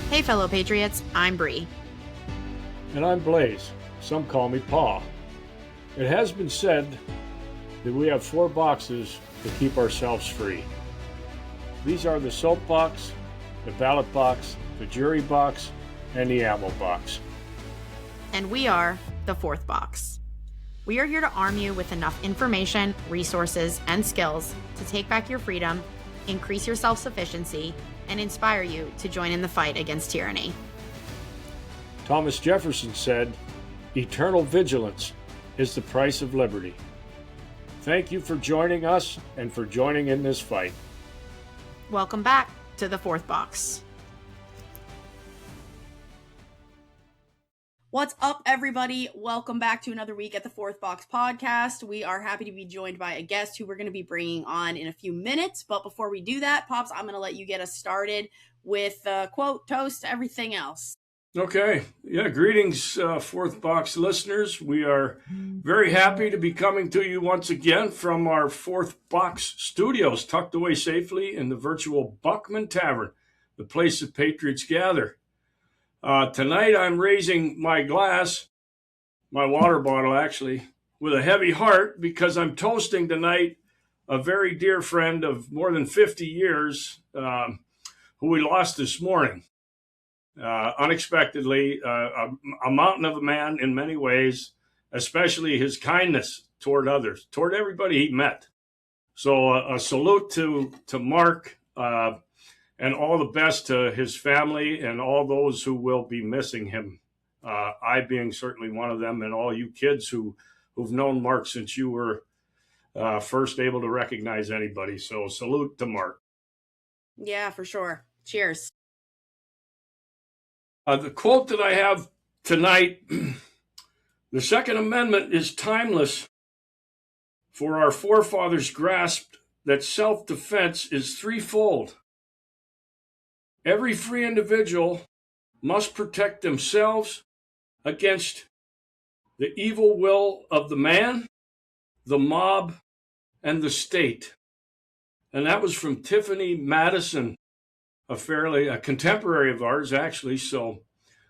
Hey, fellow patriots, I'm Bree. And I'm Blaze. Some call me Pa. It has been said that we have 4 boxes to keep ourselves free. These are the soap box, the ballot box, the jury box, and the ammo box. And we are the 4th box. We are here to arm you with enough information, resources, and skills to take back your freedom, increase your self-sufficiency, and inspire you to join in the fight against tyranny. Thomas Jefferson said, "Eternal vigilance is the price of liberty." Thank you for joining us and for joining in this fight. Welcome back to the 4th box. What's up, everybody? Welcome back to another week at the 4th Box podcast. We are happy to be joined by a guest who we're going to be bringing on in a few minutes. But before we do that, Pops, I'm going to let you get us started with quote, toast, everything else. Okay. Yeah, greetings, 4th Box listeners. We are very happy to be coming to you once again from our 4th Box studios, tucked away safely in the virtual Botkin Tavern, the place that patriots gather. Tonight I'm raising my glass, my water bottle actually, with a heavy heart because I'm toasting tonight a very dear friend of more than 50 years who we lost this morning. Unexpectedly, a mountain of a man in many ways, especially his kindness toward others, toward everybody he met. So a salute to Mark, and all the best to his family and all those who will be missing him. I being certainly one of them, and all you kids who've known Mark since you were first able to recognize anybody. So salute to Mark. Yeah, for sure. Cheers. The quote that I have tonight, the Second Amendment is timeless, for our forefathers grasped that self-defense is threefold. Every free individual must protect themselves against the evil will of the man, the mob, and the state. And that was from Tiffany Madison, a contemporary of ours, actually. So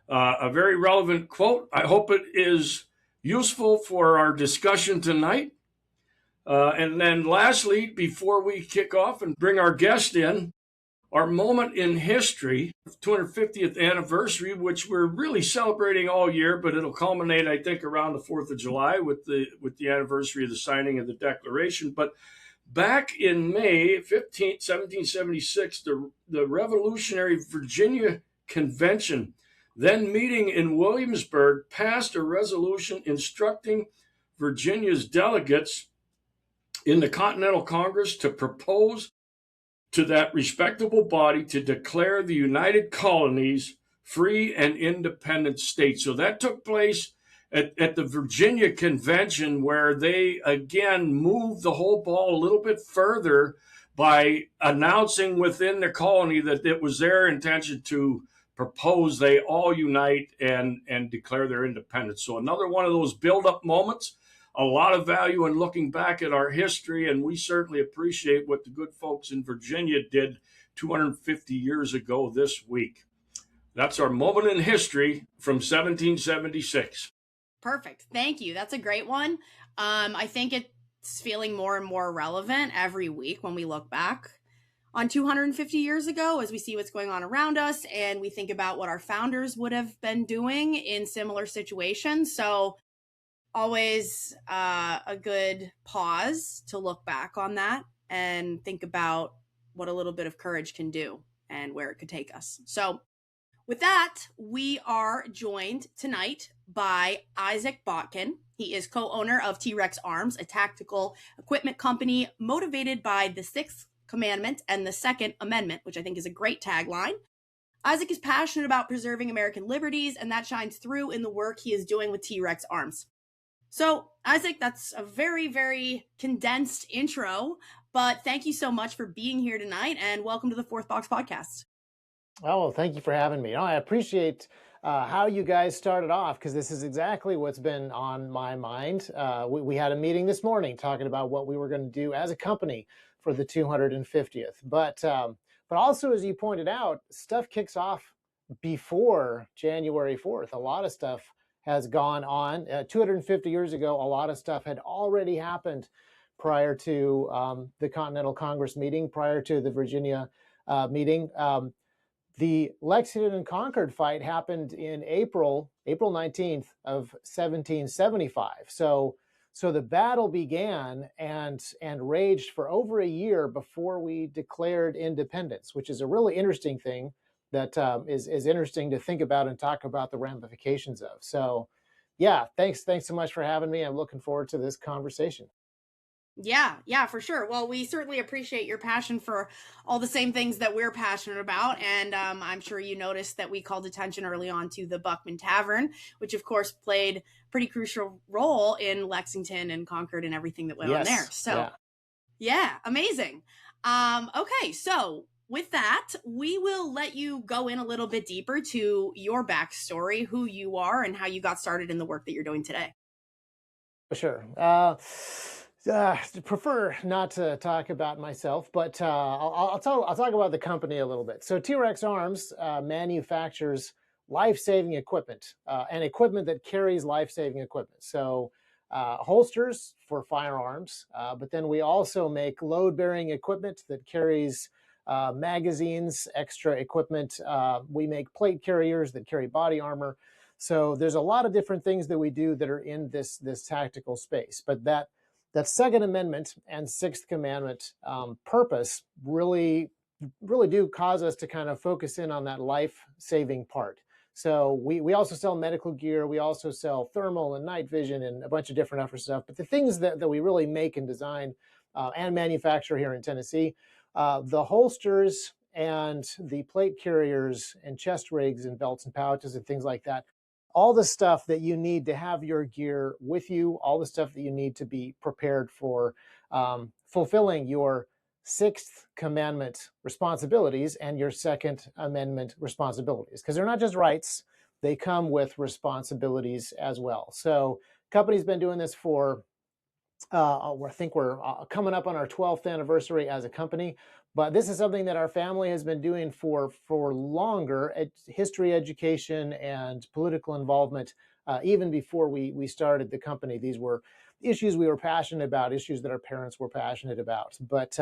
a very relevant quote. I hope it is useful for our discussion tonight. And then lastly, before we kick off and bring our guest in, our moment in history, 250th anniversary, which we're really celebrating all year, but it'll culminate, I think, around the 4th of July with the anniversary of the signing of the Declaration. But back in May 15th, 1776, the Revolutionary Virginia Convention, then meeting in Williamsburg, passed a resolution instructing Virginia's delegates in the Continental Congress to propose to that respectable body to declare the United Colonies free and independent states. So that took place at the Virginia Convention, where they again moved the whole ball a little bit further by announcing within the colony that it was their intention to propose they all unite and declare their independence. So another one of those build-up moments. A lot of value in looking back at our history, and we certainly appreciate what the good folks in Virginia did 250 years ago this week. That's our moment in history from 1776. Perfect. Thank you. That's a great one. I think it's feeling more and more relevant every week when we look back on 250 years ago, as we see what's going on around us and we think about what our founders would have been doing in similar situations. So always a good pause to look back on that and think about what a little bit of courage can do and where it could take us. So with that, we are joined tonight by Isaac Botkin. He is co-owner of T-Rex Arms, a tactical equipment company motivated by the 6th Commandment and the Second Amendment, which I think is a great tagline. Isaac is passionate about preserving American liberties, and that shines through in the work he is doing with T-Rex Arms. So, Isaac, that's a very, very condensed intro, but thank you so much for being here tonight, and welcome to the 4th Box podcast. Oh, well, thank you for having me. I appreciate how you guys started off, because this is exactly what's been on my mind. We had a meeting this morning talking about what we were going to do as a company for the 250th. But also, as you pointed out, stuff kicks off before January 4th. A lot of stuff has gone on. 250 years ago, a lot of stuff had already happened prior to the Continental Congress meeting, prior to the Virginia meeting. The Lexington and Concord fight happened in April 19th of 1775. So the battle began and raged for over a year before we declared independence, which is a really interesting thing that is interesting to think about and talk about the ramifications of. So yeah, thanks so much for having me. I'm looking forward to this conversation. Yeah, for sure. Well, we certainly appreciate your passion for all the same things that we're passionate about. And I'm sure you noticed that we called attention early on to the Buckman Tavern, which of course played a pretty crucial role in Lexington and Concord and everything that went on there. So yeah, amazing. Okay, so with that, we will let you go in a little bit deeper to your backstory, who you are, and how you got started in the work that you're doing today. Sure. Prefer not to talk about myself, but I'll talk about the company a little bit. So T-Rex Arms manufactures life-saving equipment and equipment that carries life-saving equipment. So holsters for firearms, but then we also make load-bearing equipment that carries magazines, extra equipment. We make plate carriers that carry body armor. So there's a lot of different things that we do that are in this tactical space, but that Second Amendment and Sixth Commandment purpose really do cause us to kind of focus in on that life-saving part. So we also sell medical gear. We also sell thermal and night vision and a bunch of different other stuff. But the things that we really make and design and manufacture here in Tennessee, the holsters and the plate carriers and chest rigs and belts and pouches and things like that, all the stuff that you need to have your gear with you, all the stuff that you need to be prepared for fulfilling your Sixth Commandment responsibilities and your Second Amendment responsibilities. Because they're not just rights, they come with responsibilities as well. So company's been doing this for, I think we're coming up on our 12th anniversary as a company. But this is something that our family has been doing for longer, history education and political involvement, even before we started the company. These were issues we were passionate about, issues that our parents were passionate about. But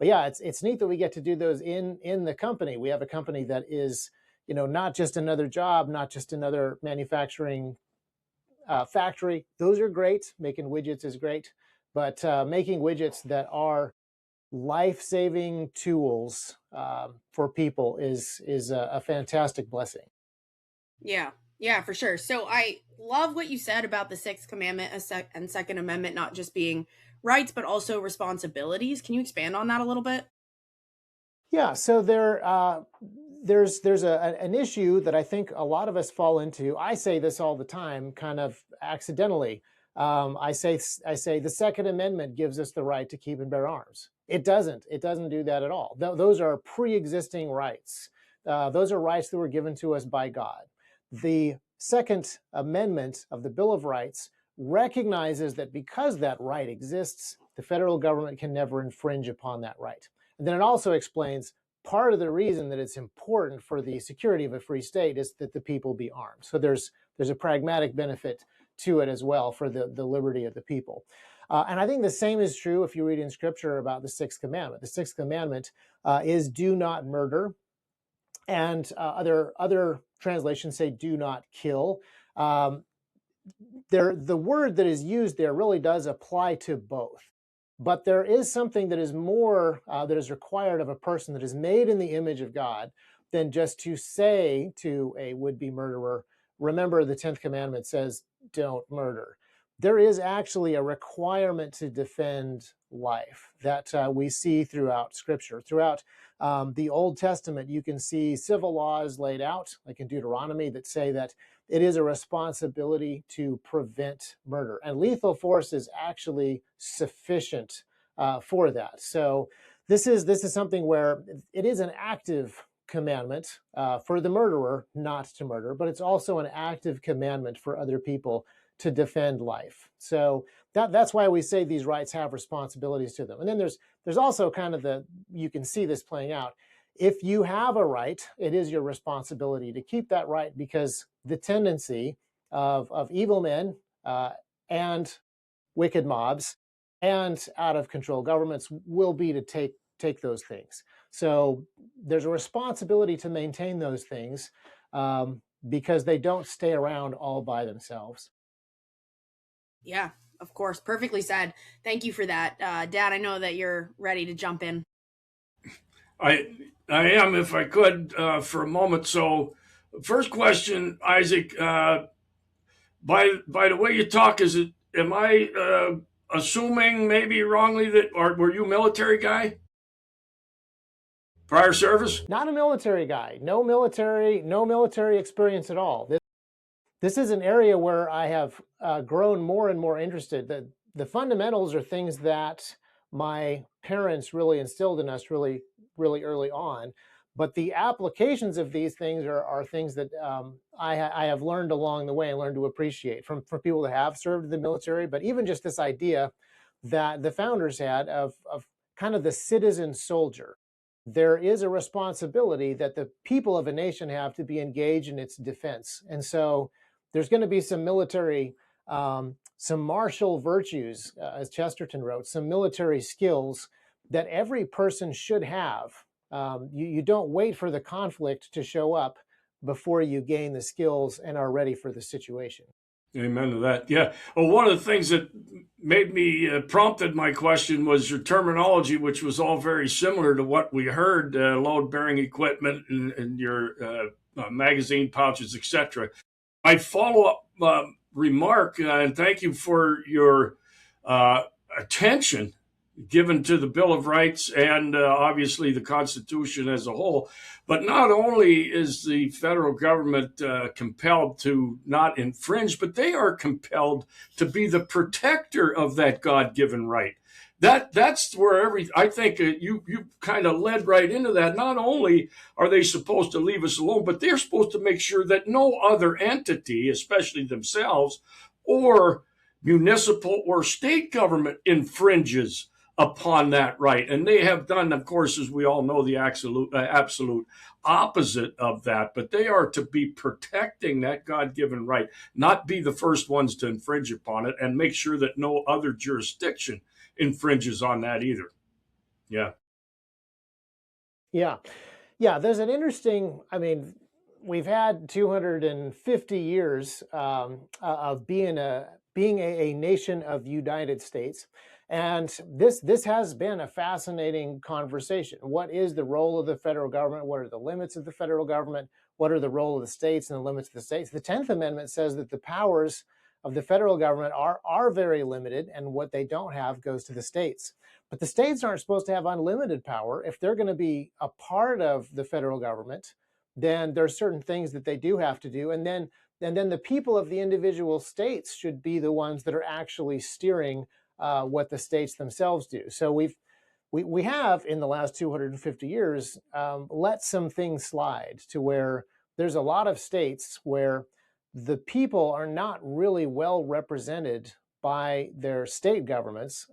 yeah, it's neat that we get to do those in the company. We have a company that is, not just another job, not just another manufacturing factory. Those are great. Making widgets is great, but making widgets that are life-saving tools for people is a fantastic blessing. Yeah, for sure. So I love what you said about the Sixth Commandment and Second Amendment not just being rights but also responsibilities. Can you expand on that a little bit? Yeah, so there's an issue that I think a lot of us fall into. I say this all the time, kind of accidentally. I say the Second Amendment gives us the right to keep and bear arms. It doesn't do that at all. Those are pre-existing rights. Those are rights that were given to us by God. The Second Amendment of the Bill of Rights recognizes that because that right exists, the federal government can never infringe upon that right. And then it also explains part of the reason that it's important for the security of a free state is that the people be armed. So there's a pragmatic benefit to it as well for the liberty of the people. And I think the same is true if you read in Scripture about the Sixth Commandment. The Sixth Commandment is do not murder, and other translations say do not kill. The word that is used there really does apply to both. But there is something that is more that is required of a person that is made in the image of God than just to say to a would-be murderer, remember the 10th commandment says don't murder. There is actually a requirement to defend life that we see throughout Scripture. Throughout the Old Testament, you can see civil laws laid out, like in Deuteronomy, that say that it is a responsibility to prevent murder. And lethal force is actually sufficient for that. So this is something where it is an active commandment for the murderer not to murder, but it's also an active commandment for other people to defend life. So that's why we say these rights have responsibilities to them. And then there's also kind of you can see this playing out if you have a right, it is your responsibility to keep that right, because the tendency of evil men and wicked mobs and out of control governments will be to take those things. So there's a responsibility to maintain those things because they don't stay around all by themselves. Yeah, of course. Perfectly said. Thank you for that. Dad, I know that you're ready to jump in. I am, if I could, for a moment. So, first question, Isaac. By the way you talk, am I assuming maybe wrongly that, or were you a military guy? Prior service? Not a military guy. No military experience at all. This is an area where I have grown more and more interested. The fundamentals are things that my parents really instilled in us really early on. But the applications of these things are things that I have learned along the way and learned to appreciate from people that have served in the military. But even just this idea that the founders had of kind of the citizen soldier. There is a responsibility that the people of a nation have to be engaged in its defense. And so there's going to be some military, some martial virtues, as Chesterton wrote, some military skills that every person should have. You don't wait for the conflict to show up before you gain the skills and are ready for the situation. Amen to that. Yeah. Well, one of the things that made me prompted my question was your terminology, which was all very similar to what we heard: load-bearing equipment and your magazine pouches, etc. My follow-up remark, and thank you for your attention given to the Bill of Rights and obviously the Constitution as a whole. But not only is the federal government compelled to not infringe, but they are compelled to be the protector of that God-given right. That's where I think you kind of led right into that. Not only are they supposed to leave us alone, but they're supposed to make sure that no other entity, especially themselves, or municipal or state government infringes upon that right. And they have done, of course, as we all know, the absolute opposite of that. But they are to be protecting that God-given right, not be the first ones to infringe upon it, and make sure that no other jurisdiction infringes on that either. Yeah. Yeah. There's an interesting, we've had 250 years of being a nation of United States. And this has been a fascinating conversation. What is the role of the federal government? What are the limits of the federal government? What are the role of the states and the limits of the states? The 10th Amendment says that the powers of the federal government are very limited, and what they don't have goes to the states. But the states aren't supposed to have unlimited power. If they're going to be a part of the federal government, then there's certain things that they do have to do. And then the people of the individual states should be the ones that are actually steering what the states themselves do. So we have in the last 250 years let some things slide to where there's a lot of states where the people are not really well represented by their state governments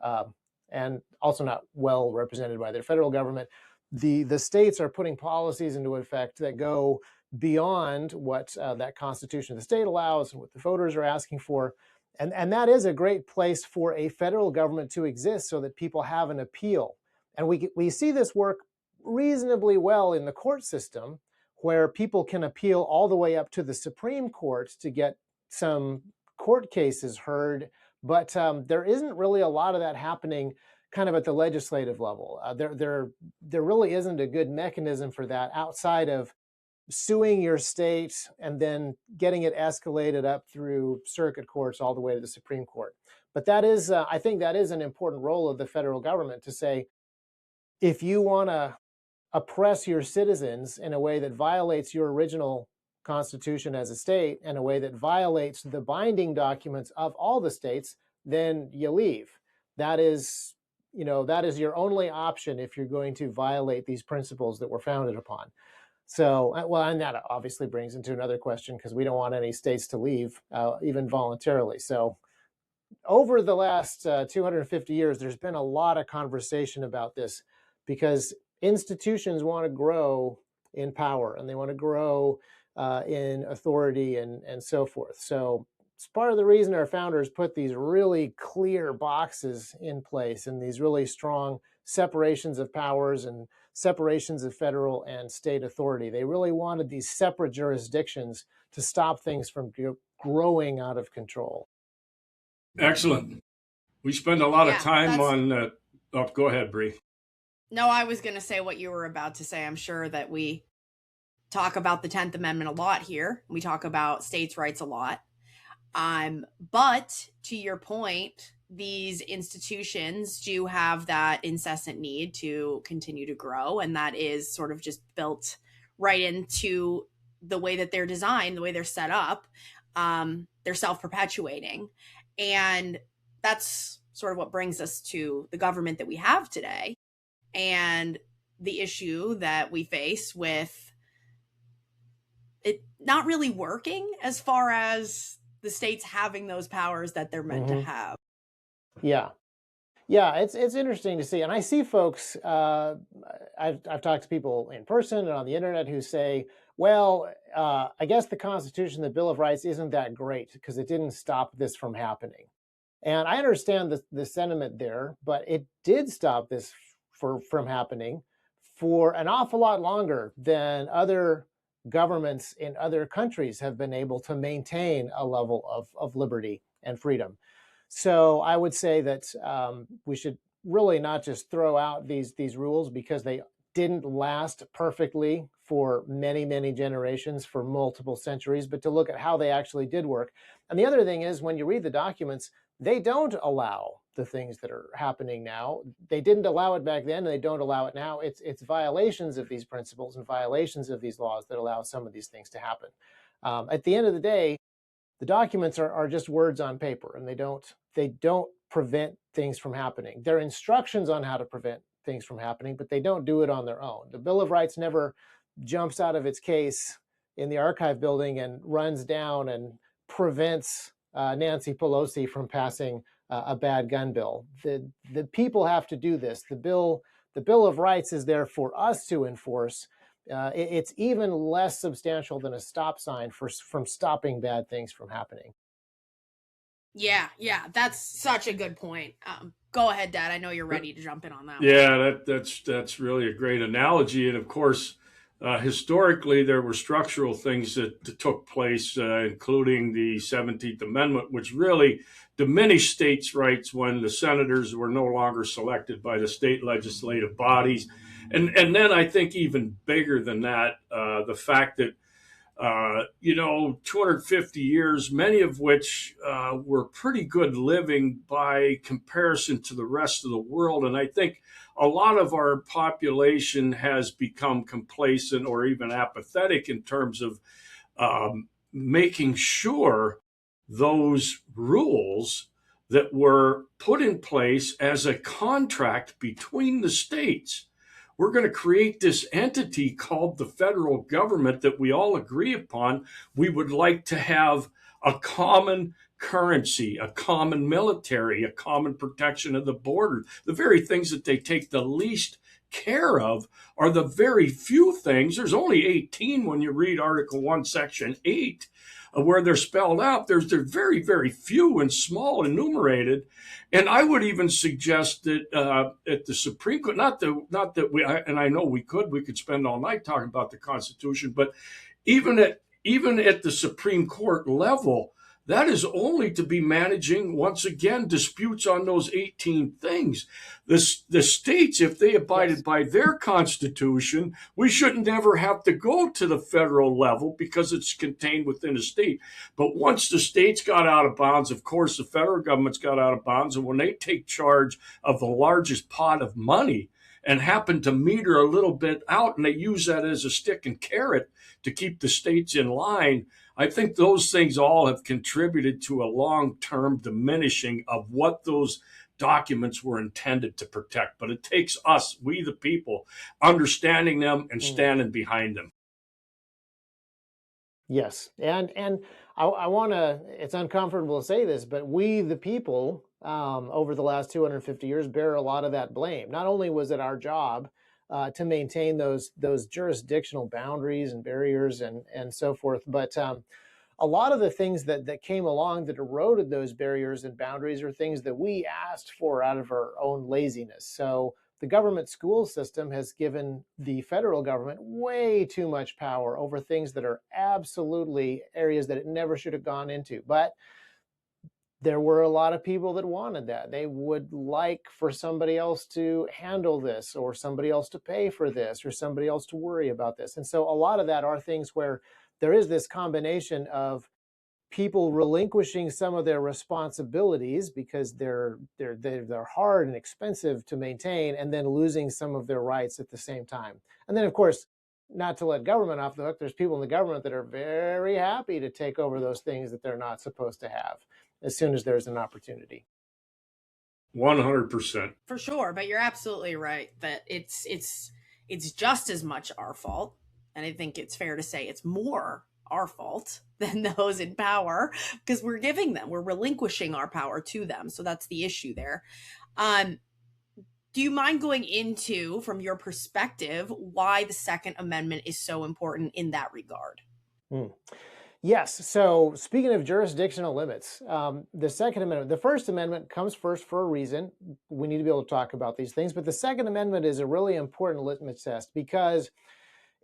and also not well represented by their federal government. The states are putting policies into effect that go beyond what that Constitution of the state allows and what the voters are asking for. And that is a great place for a federal government to exist so that people have an appeal. And we see this work reasonably well in the court system, where people can appeal all the way up to the Supreme Court to get some court cases heard. But there isn't really a lot of that happening kind of at the legislative level. There really isn't a good mechanism for that outside of suing your state and then getting it escalated up through circuit courts all the way to the Supreme Court. But that is, I think that is an important role of the federal government to say, if you want to oppress your citizens in a way that violates your original constitution as a state, in a way that violates the binding documents of all the states, then you leave. That is your only option if you're going to violate these principles that we're founded upon. So, well, and that obviously brings into another question, because we don't want any states to leave, even voluntarily. So over the last 250 years, there's been a lot of conversation about this, because institutions want to grow in power, and they want to grow in authority and so forth. So it's part of the reason our founders put these really clear boxes in place and these really strong separations of powers and separations of federal and state authority. They really wanted these separate jurisdictions to stop things from growing out of control. Excellent. We spend a lot of Yeah, time that's- on. Oh, go ahead, Bree. No, I was going to say what you were about to say. I'm sure that we talk about the 10th Amendment a lot here. We talk about states' rights a lot. But to your point, these institutions do have that incessant need to continue to grow, and that is sort of just built right into the way that they're designed, the way they're set up. They're self-perpetuating, and that's sort of what brings us to the government that we have today and the issue that we face with it not really working as far as the states having those powers that they're meant to have. Yeah. Yeah, it's interesting to see. And I see folks, I've talked to people in person and on the internet who say, well, I guess the Constitution, the Bill of Rights isn't that great because it didn't stop this from happening. And I understand the sentiment there, but it did stop this from happening for an awful lot longer than other governments in other countries have been able to maintain a level of liberty and freedom. So I would say that we should really not just throw out these rules because they didn't last perfectly for many, many generations, for multiple centuries, but to look at how they actually did work. And the other thing is, when you read the documents, they don't allow the things that are happening now. They didn't allow it back then, and they don't allow it now. It's violations of these principles and violations of these laws that allow some of these things to happen. At the end of the day, the documents are just words on paper, and they don't prevent things from happening. They're instructions on how to prevent things from happening, but they don't do it on their own. The Bill of Rights never jumps out of its case in the archive building and runs down and prevents Nancy Pelosi from passing a bad gun bill. The people have to do this. The Bill of Rights is there for us to enforce. It's even less substantial than a stop sign from stopping bad things from happening. Yeah, that's such a good point. Go ahead, Dad. I know you're ready to jump in on that. Yeah, that's really a great analogy. And of course, historically, there were structural things that took place, including the 17th Amendment, which really diminished states' rights when the senators were no longer selected by the state legislative bodies. And then I think even bigger than that, the fact that 250 years, many of which were pretty good living by comparison to the rest of the world. And I think a lot of our population has become complacent or even apathetic in terms of making sure those rules that were put in place as a contract between the states. We're going to create this entity called the federal government that we all agree upon. We would like to have a common currency, a common military, a common protection of the border. The very things that they take the least care of are the very few things. There's only 18 when you read Article 1, Section 8, where they're spelled out. They're very, very few and small enumerated. And I would even suggest that at the Supreme Court, not that we, and I know we could spend all night talking about the Constitution, but even at the Supreme Court level, that is only to be managing, once again, disputes on those 18 things. The states, if they abided by their Constitution, we shouldn't ever have to go to the federal level because it's contained within a state. But once the states got out of bounds, of course, the federal government's got out of bounds. And when they take charge of the largest pot of money and happen to meter a little bit out, and they use that as a stick and carrot to keep the states in line, I think those things all have contributed to a long-term diminishing of what those documents were intended to protect. But it takes us, we the people, understanding them and standing behind them. Yes, and I want to, it's uncomfortable to say this, but we the people over the last 250 years bear a lot of that blame. Not only was it our job to maintain those jurisdictional boundaries and barriers and so forth. But a lot of the things that came along that eroded those barriers and boundaries are things that we asked for out of our own laziness. So the government school system has given the federal government way too much power over things that are absolutely areas that it never should have gone into. But there were a lot of people that wanted that. They would like for somebody else to handle this, or somebody else to pay for this, or somebody else to worry about this. And so a lot of that are things where there is this combination of people relinquishing some of their responsibilities because they're hard and expensive to maintain, and then losing some of their rights at the same time. And then, of course, not to let government off the hook, there's people in the government that are very happy to take over those things that they're not supposed to have as soon as there's an opportunity. 100%. For sure, but you're absolutely right that it's just as much our fault, and I think it's fair to say it's more our fault than those in power, because we're relinquishing our power to them. So that's the issue there. Do you mind going into, from your perspective, why the Second Amendment is so important in that regard? Yes. So speaking of jurisdictional limits, the Second Amendment, the First Amendment comes first for a reason. We need to be able to talk about these things. But the Second Amendment is a really important litmus test, because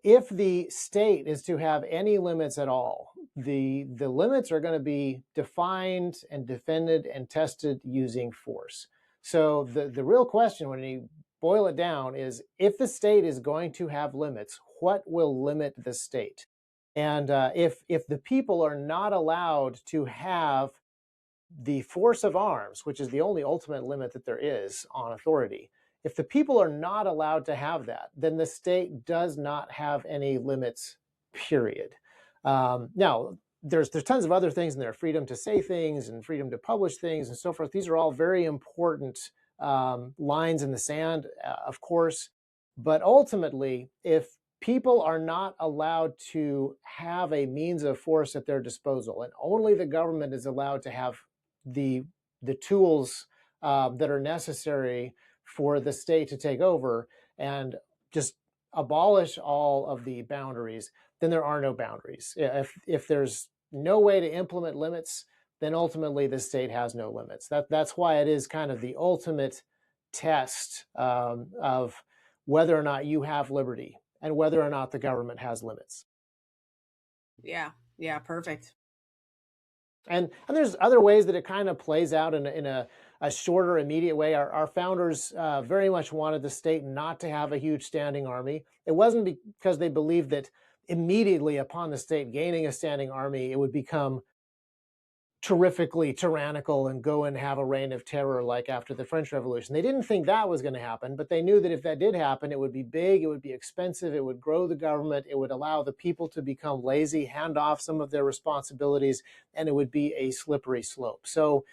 if the state is to have any limits at all, the limits are going to be defined and defended and tested using force. So the real question, when you boil it down, is if the state is going to have limits, what will limit the state? And if the people are not allowed to have the force of arms, which is the only ultimate limit that there is on authority, if the people are not allowed to have that, then the state does not have any limits, period. Now, there's tons of other things in there, freedom to say things and freedom to publish things and so forth. These are all very important lines in the sand, of course. But ultimately, if people are not allowed to have a means of force at their disposal, and only the government is allowed to have the tools that are necessary for the state to take over and just abolish all of the boundaries, then there are no boundaries. If there's no way to implement limits, then ultimately the state has no limits. That's why it is kind of the ultimate test of whether or not you have liberty and whether or not the government has limits. Yeah, perfect. And there's other ways that it kind of plays out in a shorter, immediate way. Our founders very much wanted the state not to have a huge standing army. It wasn't because they believed that immediately upon the state gaining a standing army, it would become terrifically tyrannical and go and have a reign of terror like after the French Revolution. They didn't think that was going to happen, but they knew that if that did happen, it would be big, it would be expensive, it would grow the government, it would allow the people to become lazy, hand off some of their responsibilities, and it would be a slippery slope. So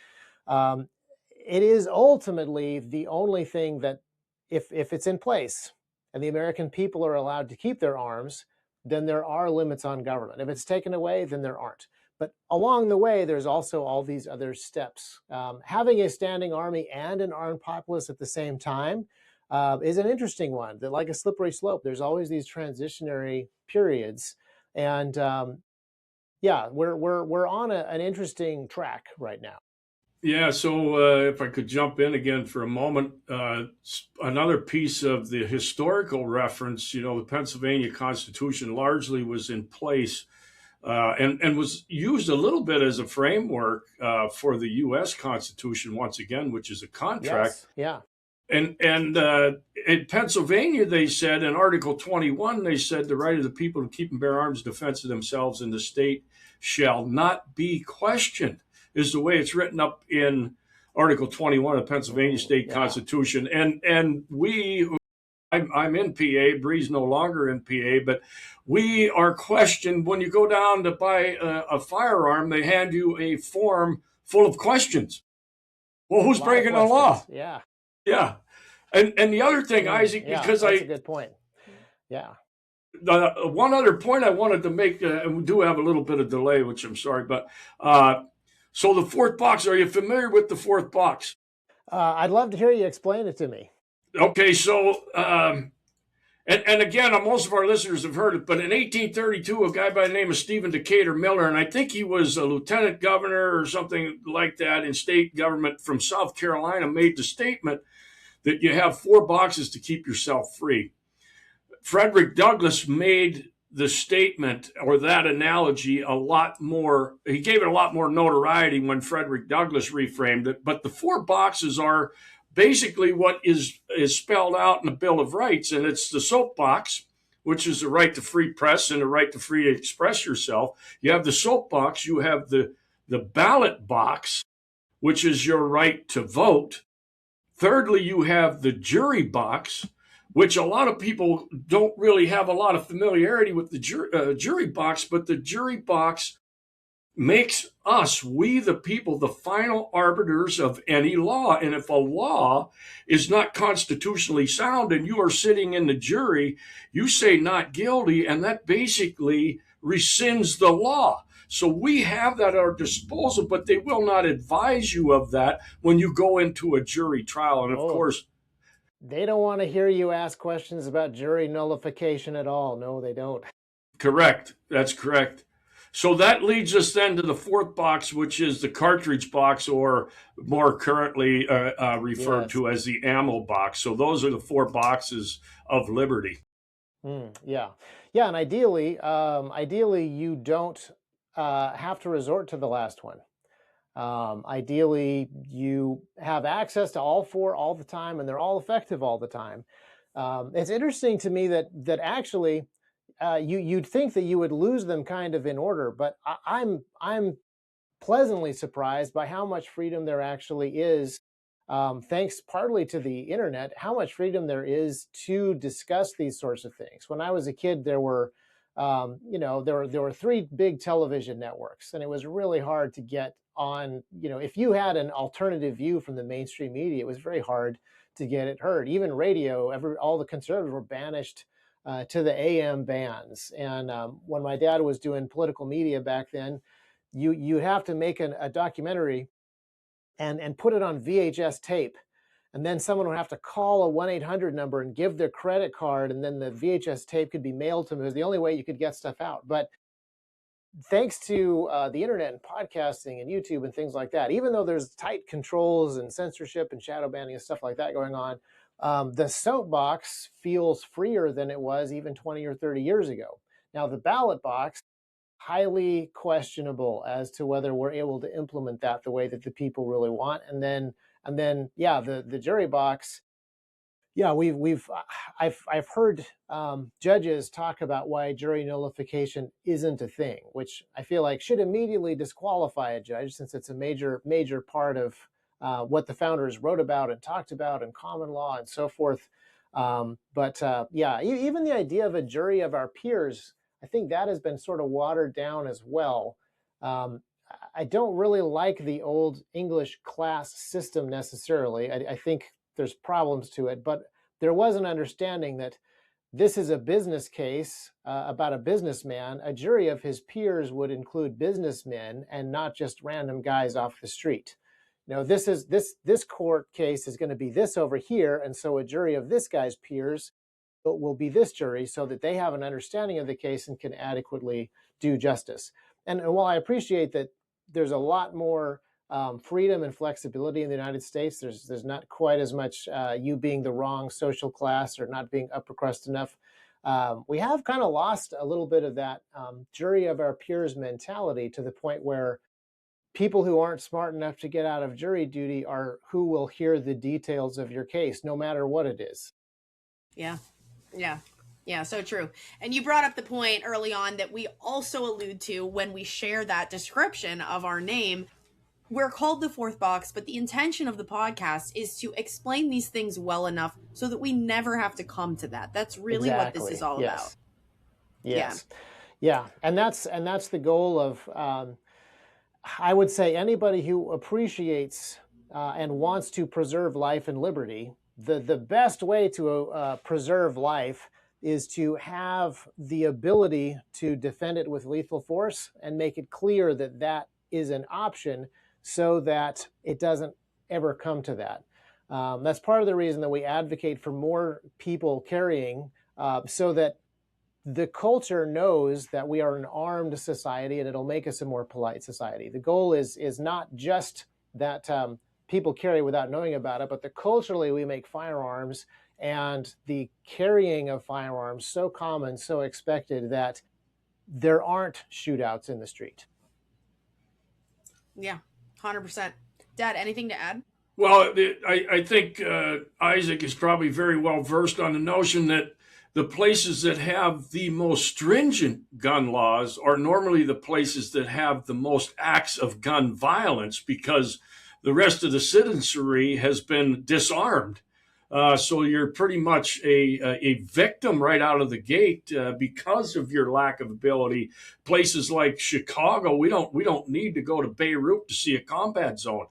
it is ultimately the only thing that if it's in place and the American people are allowed to keep their arms, then there are limits on government. If it's taken away, then there aren't. But along the way, there's also all these other steps. Having a standing army and an armed populace at the same time is an interesting one. That, like a slippery slope, there's always these transitionary periods, and we're on an interesting track right now. Yeah, so if I could jump in again for a moment, another piece of the historical reference, the Pennsylvania Constitution largely was in place and was used a little bit as a framework for the U.S. Constitution, once again, which is a contract. Yes, yeah. And in Pennsylvania, they said in Article 21, they said the right of the people to keep and bear arms in defense of themselves in the state shall not be questioned, is the way it's written up in Article 21 of the Pennsylvania State Constitution. And I'm in PA, Bree's no longer in PA, but we are questioned when you go down to buy a firearm, they hand you a form full of questions. Well, who's breaking the law? Yeah. Yeah. And the other thing, Isaac, because that's a good point. Yeah. One other point I wanted to make, and we do have a little bit of delay, which I'm sorry, but so the fourth box, are you familiar with the fourth box? I'd love to hear you explain it to me. Okay, so And again, most of our listeners have heard it, but in 1832, a guy by the name of Stephen Decatur Miller, and I think he was a lieutenant governor or something like that in state government from South Carolina, made the statement that you have 4 boxes to keep yourself free. Frederick Douglass made the statement or that analogy a lot more, he gave it a lot more notoriety when Frederick Douglass reframed it. But the 4 boxes are basically what is spelled out in the Bill of Rights, and it's the soapbox, which is the right to free press and the right to free to express yourself. You have the soapbox, you have the ballot box, which is your right to vote. Thirdly, you have the jury box, which a lot of people don't really have a lot of familiarity with the jury box, but the jury box makes us, we the people, the final arbiters of any law. And if a law is not constitutionally sound and you are sitting in the jury, you say not guilty, and that basically rescinds the law. So we have that at our disposal, but they will not advise you of that when you go into a jury trial. And of course, they don't want to hear you ask questions about jury nullification at all. No, they don't. Correct. That's correct. So that leads us then to the 4th box, which is the cartridge box, or more currently referred to as the ammo box. So those are the 4 boxes of liberty. Yeah. And ideally, you don't have to resort to the last one. Ideally, you have access to all 4 all the time, and they're all effective all the time. It's interesting to me that actually you'd think that you would lose them kind of in order, but I'm pleasantly surprised by how much freedom there actually is, thanks partly to the internet, how much freedom there is to discuss these sorts of things. When I was a kid, there were 3 big television networks, and it was really hard to get on. If you had an alternative view from the mainstream media, it was very hard to get it heard. Even radio, all the conservatives were banished to the AM bands. And when my dad was doing political media back then, you have to make a documentary and put it on VHS tape. And then someone would have to call a 1-800 number and give their credit card, and then the VHS tape could be mailed to them. It was the only way you could get stuff out. But thanks to the internet and podcasting and YouTube and things like that, even though there's tight controls and censorship and shadow banning and stuff like that going on, the soapbox feels freer than it was even 20 or 30 years ago. Now, the ballot box, highly questionable as to whether we're able to implement that the way that the people really want. And then the jury box. Yeah, I've heard judges talk about why jury nullification isn't a thing, which I feel like should immediately disqualify a judge, since it's a major part of what the founders wrote about and talked about in common law and so forth. Even the idea of a jury of our peers, I think that has been sort of watered down as well. I don't really like the old English class system necessarily. I think there's problems to it, but there was an understanding that this is a business case about a businessman. A jury of his peers would include businessmen and not just random guys off the street. This court case is going to be this over here, and so a jury of this guy's peers will be this jury, so that they have an understanding of the case and can adequately do justice. And while I appreciate that there's a lot more freedom and flexibility in the United States, there's not quite as much you being the wrong social class or not being upper crust enough. We have kind of lost a little bit of that jury of our peers mentality, to the point where people who aren't smart enough to get out of jury duty are who will hear the details of your case, no matter what it is. Yeah, so true. And you brought up the point early on that we also allude to when we share that description of our name. We're called the 4th box, but the intention of the podcast is to explain these things well enough so that we never have to come to that. That's really what this is all about. Yes. Yeah. And that's the goal of, I would say, anybody who appreciates and wants to preserve life and liberty. The best way to preserve life is to have the ability to defend it with lethal force and make it clear that that is an option, so that it doesn't ever come to that. That's part of the reason that we advocate for more people carrying so that the culture knows that we are an armed society, and it'll make us a more polite society. The goal is not just that people carry without knowing about it, but that culturally we make firearms and the carrying of firearms so common, so expected, that there aren't shootouts in the street. Yeah, 100%. Dad, anything to add? Well, I think Isaac is probably very well versed on the notion that the places that have the most stringent gun laws are normally the places that have the most acts of gun violence, because the rest of the citizenry has been disarmed. So you're pretty much a victim right out of the gate because of your lack of ability. Places like Chicago, we don't need to go to Beirut to see a combat zone.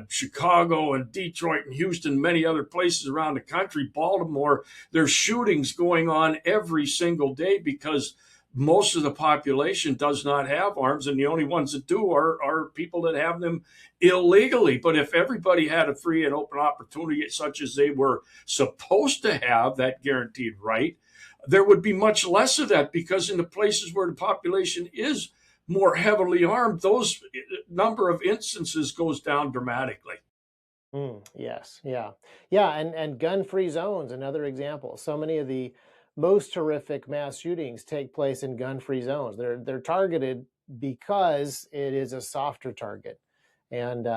Chicago and Detroit and Houston, many other places around the country, Baltimore, there's shootings going on every single day because most of the population does not have arms, and the only ones that do are people that have them illegally. But if everybody had a free and open opportunity, such as they were supposed to have, that guaranteed right, there would be much less of that, because in the places where the population is more heavily armed, those number of instances goes down dramatically. Yes, yeah, and gun-free zones, another example. So many of the most horrific mass shootings take place in gun-free zones. They're targeted because it is a softer target, and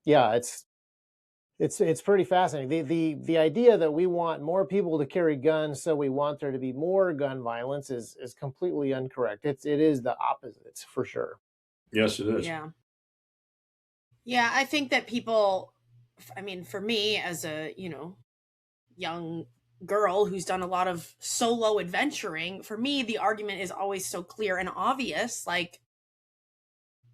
yeah, it's pretty fascinating. The idea that we want more people to carry guns, so we want there to be more gun violence, is completely incorrect. It is the opposite, for sure. Yes, it is. Yeah. Yeah, I think that people, I mean, for me as a, young girl who's done a lot of solo adventuring, for me, the argument is always so clear and obvious. Like,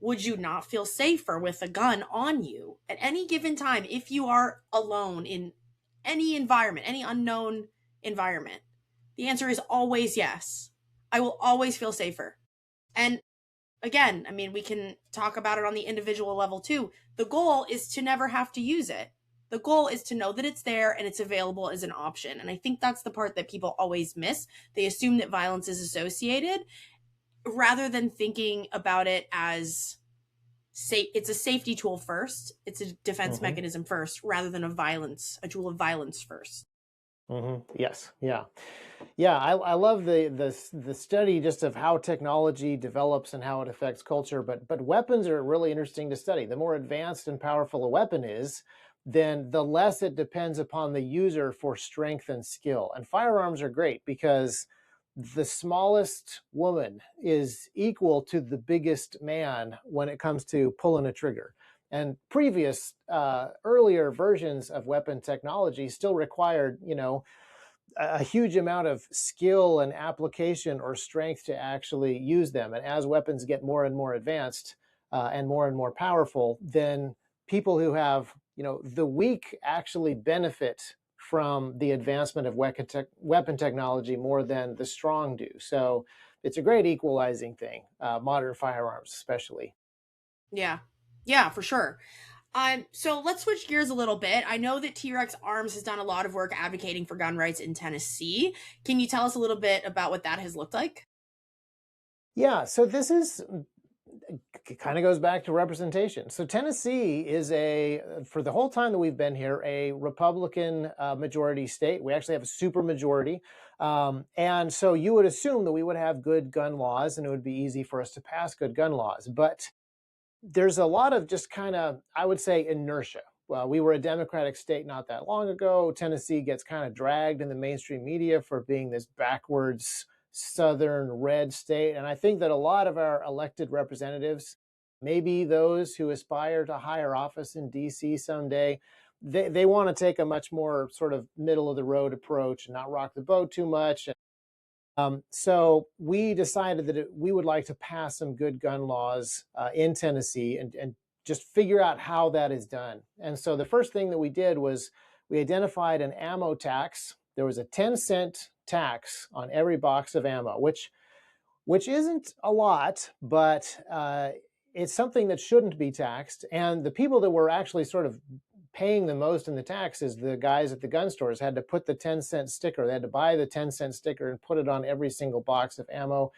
would you not feel safer with a gun on you at any given time if you are alone in any environment, any unknown environment? The answer is always yes. I will always feel safer. And again, I mean, we can talk about it on the individual level too. The goal is to never have to use it. The goal is to know that it's there and it's available as an option. And I think that's the part that people always miss. They assume that violence is associated rather than thinking about it as it's a safety tool first. It's a defense mechanism first, rather than a tool of violence first. Yes, yeah. I love the study just of how technology develops and how it affects culture. But weapons are really interesting to study. The more advanced and powerful a weapon is, then the less it depends upon the user for strength and skill. And firearms are great because the smallest woman is equal to the biggest man when it comes to pulling a trigger. And previous, earlier versions of weapon technology still required, a huge amount of skill and application or strength to actually use them. And as weapons get more and more advanced and more powerful, then people who have, the weak actually benefit from the advancement of weapon technology more than the strong do. So it's a great equalizing thing, modern firearms especially. Yeah, for sure. So let's switch gears a little bit. I know that T-Rex Arms has done a lot of work advocating for gun rights in Tennessee. Can you tell us a little bit about what that has looked like? Yeah, so this kind of goes back to representation. So Tennessee is for the whole time that we've been here, a Republican majority state. We actually have a super majority. And so you would assume that we would have good gun laws and it would be easy for us to pass good gun laws. But there's a lot of just kind of, I would say, inertia. Well, we were a Democratic state not that long ago. Tennessee gets kind of dragged in the mainstream media for being this backwards Southern red state. And I think that a lot of our elected representatives, maybe those who aspire to higher office in DC someday, they want to take a much more sort of middle of the road approach and not rock the boat too much. So we decided that we would like to pass some good gun laws in Tennessee and just figure out how that is done. And so the first thing that we did was we identified an ammo tax. There was a 10-cent tax on every box of ammo, which isn't a lot, but it's something that shouldn't be taxed. And the people that were actually sort of paying the most in the taxes, the guys at the gun stores had to put the 10-cent sticker. They had to buy the 10-cent sticker and put it on every single box of ammo.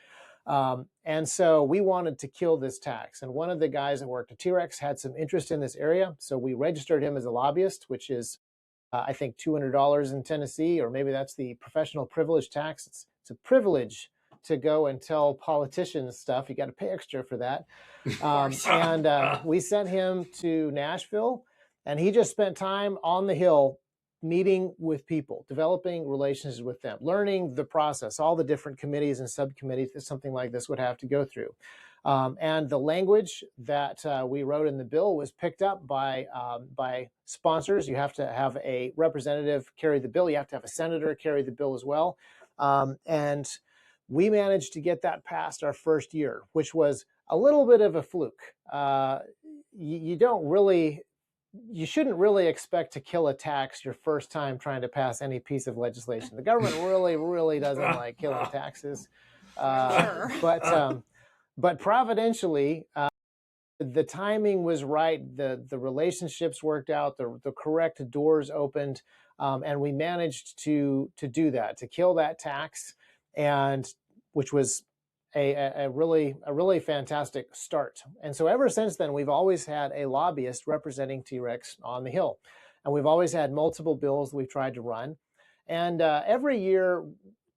And so we wanted to kill this tax. And one of the guys that worked at T-Rex had some interest in this area. So we registered him as a lobbyist, which is, I think, $200 in Tennessee, or maybe that's the professional privilege tax. It's a privilege to go and tell politicians stuff. You got to pay extra for that. We sent him to Nashville, and he just spent time on the Hill meeting with people, developing relationships with them, learning the process, all the different committees and subcommittees that something like this would have to go through. And the language that we wrote in the bill was picked up by sponsors. You have to have a representative carry the bill. You have to have a senator carry the bill as well. And we managed to get that passed our first year, which was a little bit of a fluke. You shouldn't really expect to kill a tax your first time trying to pass any piece of legislation. The government really doesn't like killing taxes. But providentially, the timing was right. The relationships worked out. The correct doors opened, and we managed to do that, to kill that tax, and which was a really fantastic start. And so ever since then, we've always had a lobbyist representing T-Rex on the Hill, and we've always had multiple bills that we've tried to run. And every year,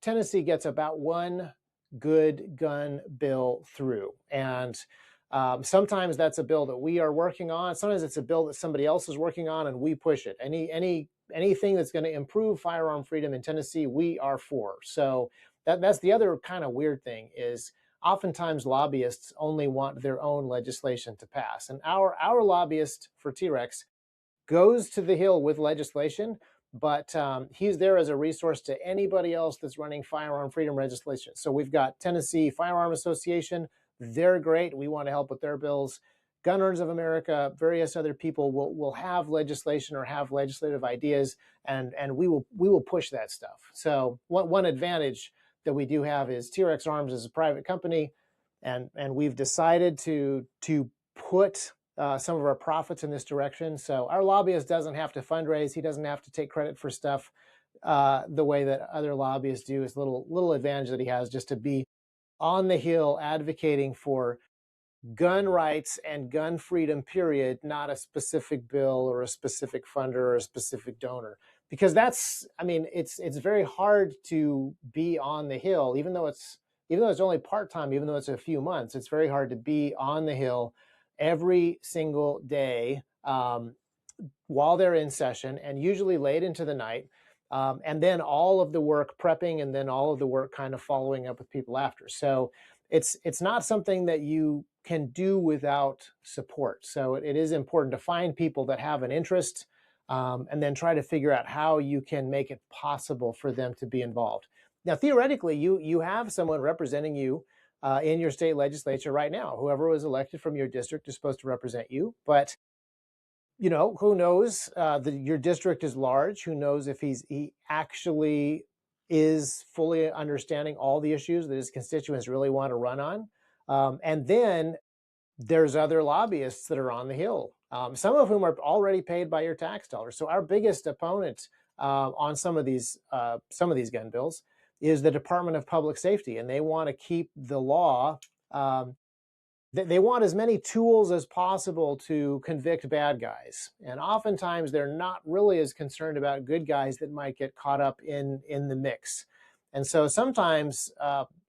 Tennessee gets about one good gun bill through. And sometimes that's a bill that we are working on. Sometimes it's a bill that somebody else is working on, and we push it. Anything that's going to improve firearm freedom in Tennessee, we are for. So that's the other kind of weird thing is oftentimes lobbyists only want their own legislation to pass. And our lobbyist for T-Rex goes to the Hill with legislation, but he's there as a resource to anybody else that's running firearm freedom legislation. So we've got Tennessee Firearm Association. They're great. We want to help with their bills. Gun Owners of America, various other people will have legislation or have legislative ideas, and we will push that stuff. So one advantage that we do have is T-Rex Arms is a private company, and we've decided to put some of our profits in this direction. So our lobbyist doesn't have to fundraise. He doesn't have to take credit for stuff the way that other lobbyists do. It's a little advantage that he has just to be on the Hill advocating for gun rights and gun freedom, period, not a specific bill or a specific funder or a specific donor. Because it's very hard to be on the Hill, even though it's only part-time, even though it's a few months, it's very hard to be on the Hill every single day while they're in session, and usually late into the night. And then all of the work prepping, and then all of the work kind of following up with people after. So it's not something that you can do without support. So it is important to find people that have an interest, and then try to figure out how you can make it possible for them to be involved. Now, theoretically, you have someone representing you in your state legislature right now. Whoever was elected from your district is supposed to represent you, but who knows? Your district is large. Who knows if he actually is fully understanding all the issues that his constituents really want to run on. And then there's other lobbyists that are on the Hill, some of whom are already paid by your tax dollars. So our biggest opponent on some of these gun bills is the Department of Public Safety, and they want to keep the law. They want as many tools as possible to convict bad guys. And oftentimes they're not really as concerned about good guys that might get caught up in the mix. And so sometimes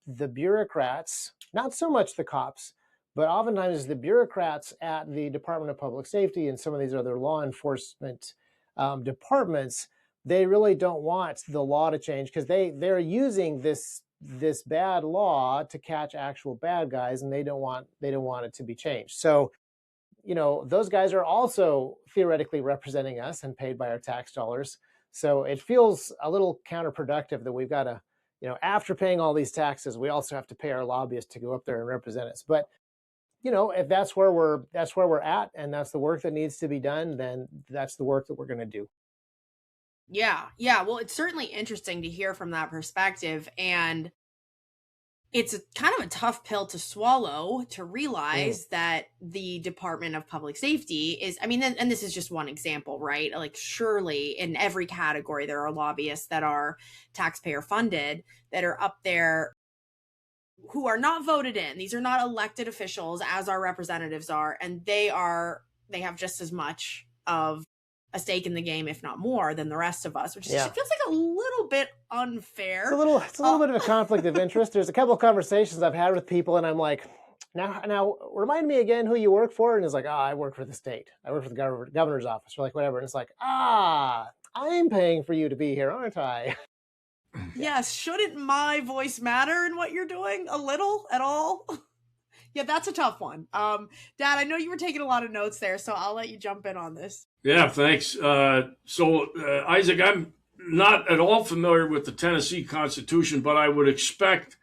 the bureaucrats, not so much the cops, but oftentimes the bureaucrats at the Department of Public Safety and some of these other law enforcement departments, they really don't want the law to change because they're using this bad law to catch actual bad guys, and they don't want it to be changed. So, those guys are also theoretically representing us and paid by our tax dollars. So it feels a little counterproductive that we've got to, after paying all these taxes, we also have to pay our lobbyists to go up there and represent us. But if that's where we're at, and that's the work that needs to be done, then that's the work that we're going to do. Yeah. Well, it's certainly interesting to hear from that perspective. And it's kind of a tough pill to swallow to realize that the Department of Public Safety is, I mean, and this is just one example, right? Like, surely in every category, there are lobbyists that are taxpayer funded that are up there who are not voted in. These are not elected officials as our representatives are, and they have just as much of a stake in the game, if not more, than the rest of us, which feels like a little bit unfair. It's a little bit of a conflict of interest. There's a couple of conversations I've had with people, and I'm like, now remind me again who you work for, and it's like, I work for the state. I work for the governor's office, or like whatever. And it's like, I'm paying for you to be here, aren't I? Yes, shouldn't my voice matter in what you're doing a little at all? Yeah, that's a tough one. Dad, I know you were taking a lot of notes there, so I'll let you jump in on this. Yeah, thanks. Isaac, I'm not at all familiar with the Tennessee Constitution, but I would expect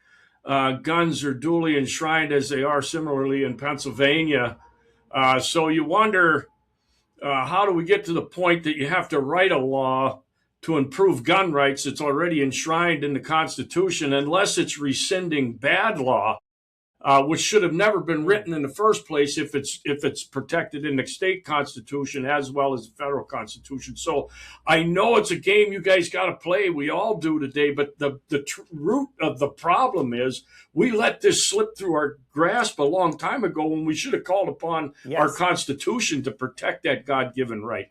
guns are duly enshrined as they are similarly in Pennsylvania. So you wonder, how do we get to the point that you have to write a law to improve gun rights that's already enshrined in the Constitution, unless it's rescinding bad law, which should have never been written in the first place if it's protected in the state constitution as well as the federal constitution. So I know it's a game you guys got to play. We all do today, but the root of the problem is we let this slip through our grasp a long time ago when we should have called upon our Constitution to protect that God-given right.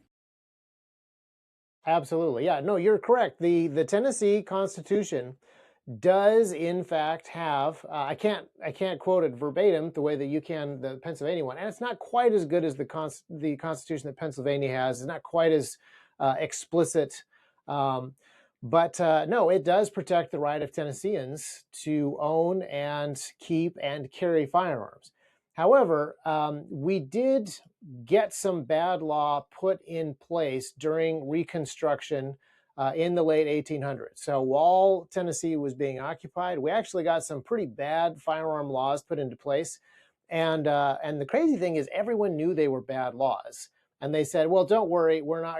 Absolutely. Yeah, no, you're correct. The Tennessee Constitution does in fact have, I can't quote it verbatim the way that you can the Pennsylvania one, and it's not quite as good as the Constitution that Pennsylvania has. It's not quite as explicit, but no, it does protect the right of Tennesseans to own and keep and carry firearms. However, we did get some bad law put in place during Reconstruction in the late 1800s. So while Tennessee was being occupied, we actually got some pretty bad firearm laws put into place. And the crazy thing is, everyone knew they were bad laws. And they said, well, don't worry, we're not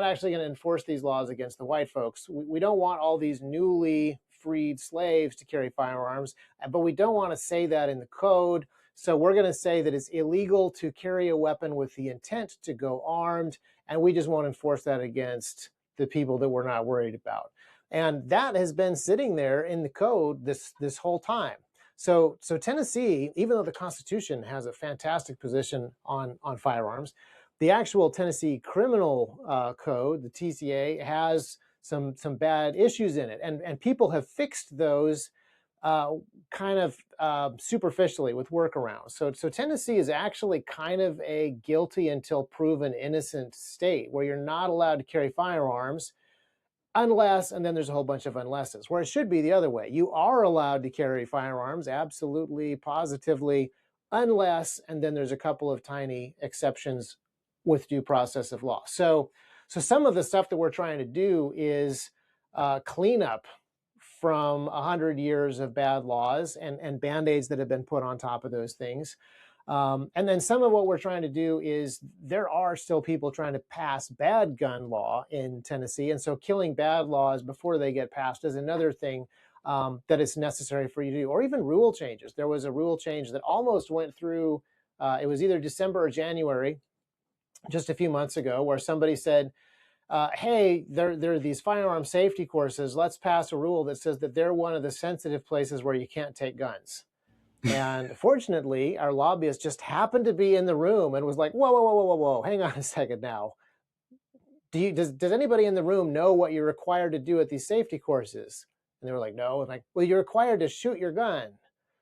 actually gonna enforce these laws against the white folks. We don't want all these newly freed slaves to carry firearms, but we don't want to say that in the code. So we're going to say that it's illegal to carry a weapon with the intent to go armed, and we just won't enforce that against the people that we're not worried about. And that has been sitting there in the code this whole time. So Tennessee, even though the Constitution has a fantastic position on firearms, the actual Tennessee criminal code, the TCA, has some bad issues in it, and people have fixed those kind of superficially with workarounds. So Tennessee is actually kind of a guilty until proven innocent state, where you're not allowed to carry firearms unless, and then there's a whole bunch of unlesses, where it should be the other way. You are allowed to carry firearms, absolutely, positively, unless, and then there's a couple of tiny exceptions with due process of law. So some of the stuff that we're trying to do is clean up from 100 years of bad laws and band-aids that have been put on top of those things. And then some of what we're trying to do is, there are still people trying to pass bad gun law in Tennessee. And so killing bad laws before they get passed is another thing that is necessary for you to do. Or even rule changes. There was a rule change that almost went through, it was either December or January, just a few months ago, where somebody said, hey, there are these firearm safety courses. Let's pass a rule that says that they're one of the sensitive places where you can't take guns. And fortunately, our lobbyist just happened to be in the room and was like, whoa, hang on a second now. Does anybody in the room know what you're required to do at these safety courses? And they were like, no. And like, well, you're required to shoot your gun.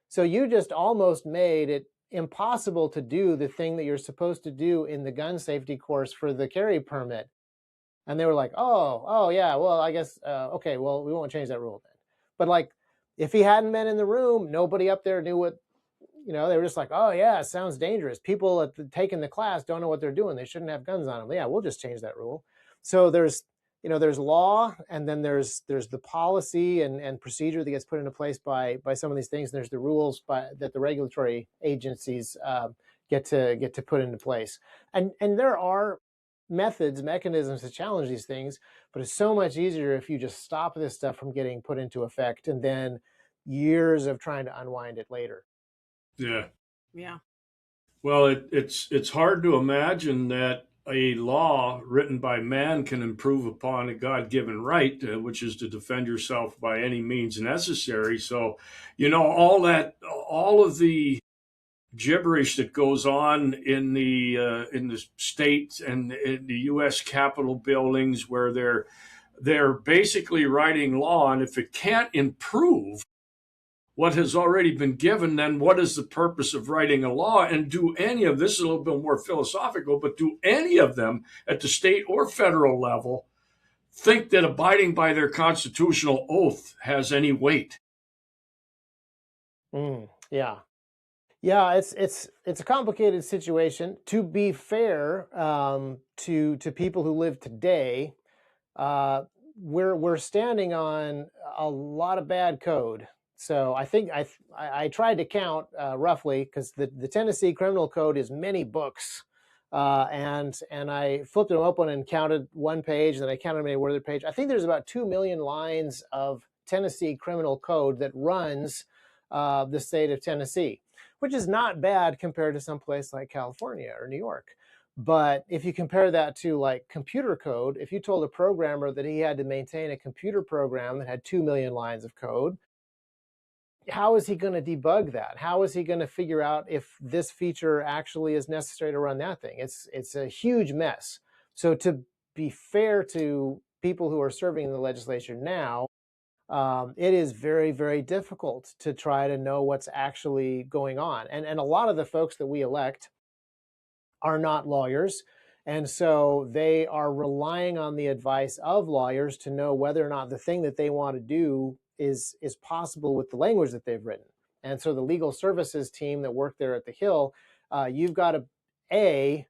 So you just almost made it impossible to do the thing that you're supposed to do in the gun safety course for the carry permit. And they were like, oh yeah, well, I guess, okay, well, we won't change that rule then. But like, if he hadn't been in the room, nobody up there knew what, they were just like, oh yeah, it sounds dangerous. People taking the class don't know what they're doing. They shouldn't have guns on them. Yeah, we'll just change that rule. So there's law, and then there's the policy and procedure that gets put into place by some of these things. There's the rules that the regulatory agencies get to put into place. And there are mechanisms to challenge these things, but it's so much easier if you just stop this stuff from getting put into effect, and then years of trying to unwind it later. Yeah. Yeah. Well, it's hard to imagine that a law written by man can improve upon a God-given right, which is to defend yourself by any means necessary. So, all of the gibberish that goes on in the states and in the U.S. Capitol buildings, where they're basically writing law, and if it can't improve what has already been given, then what is the purpose of writing a law? And do any of this is a little bit more philosophical, but do any of them at the state or federal level think that abiding by their constitutional oath has any weight? Yeah. Yeah, it's a complicated situation. To be fair, to people who live today, we're standing on a lot of bad code. So I think I tried to count roughly, because the Tennessee Criminal Code is many books, and I flipped them open and counted one page, and then I counted many other page. I think there's about 2 million lines of Tennessee Criminal Code that runs the state of Tennessee, which is not bad compared to some place like California or New York. But if you compare that to like computer code, if you told a programmer that he had to maintain a computer program that had 2 million lines of code, how is he going to debug that? How is he going to figure out if this feature actually is necessary to run that thing? It's a huge mess. So to be fair to people who are serving in the legislature now, it is very, very difficult to try to know what's actually going on. And a lot of the folks that we elect are not lawyers. And so they are relying on the advice of lawyers to know whether or not the thing that they want to do is possible with the language that they've written. And so the legal services team that work there at the Hill, you've got to,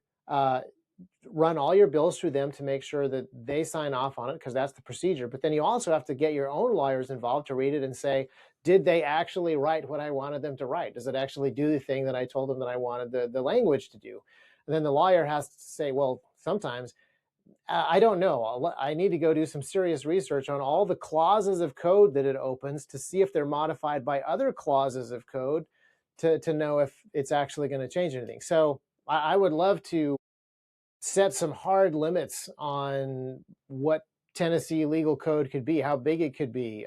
run all your bills through them to make sure that they sign off on it, because that's the procedure. But then you also have to get your own lawyers involved to read it and say, did they actually write what I wanted them to write? Does it actually do the thing that I told them that I wanted the language to do? And then the lawyer has to say, well, sometimes I don't know. I need to go do some serious research on all the clauses of code that it opens to see if they're modified by other clauses of code to know if it's actually going to change anything. So I would love to set some hard limits on what Tennessee legal code could be, how big it could be.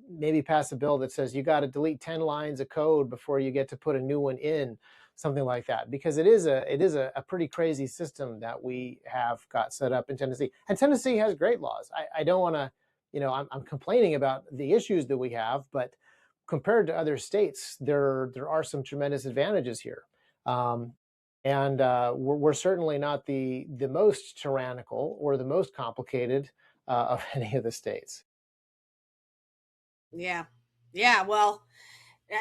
Maybe pass a bill that says you got to delete 10 lines of code before you get to put a new one in, something like that, because it is a pretty crazy system that we have got set up in Tennessee. And Tennessee has great laws. I don't want to, I'm complaining about the issues that we have, but compared to other states, there are some tremendous advantages here. And we're certainly not the most tyrannical or the most complicated of any of the states. Yeah. Yeah. Well,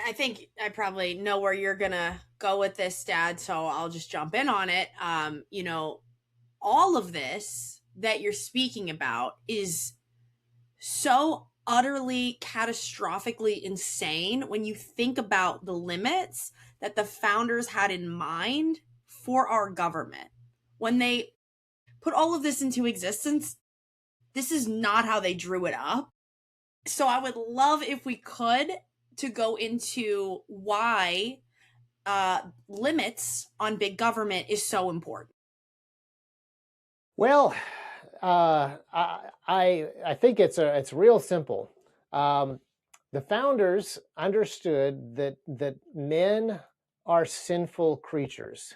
I think I probably know where you're going to go with this, Dad. So I'll just jump in on it. All of this that you're speaking about is so utterly catastrophically insane when you think about the limits that the founders had in mind for our government. When they put all of this into existence, this is not how they drew it up. So I would love, if we could, to go into why limits on big government is so important. Well, I think it's real simple. The founders understood that men are sinful creatures.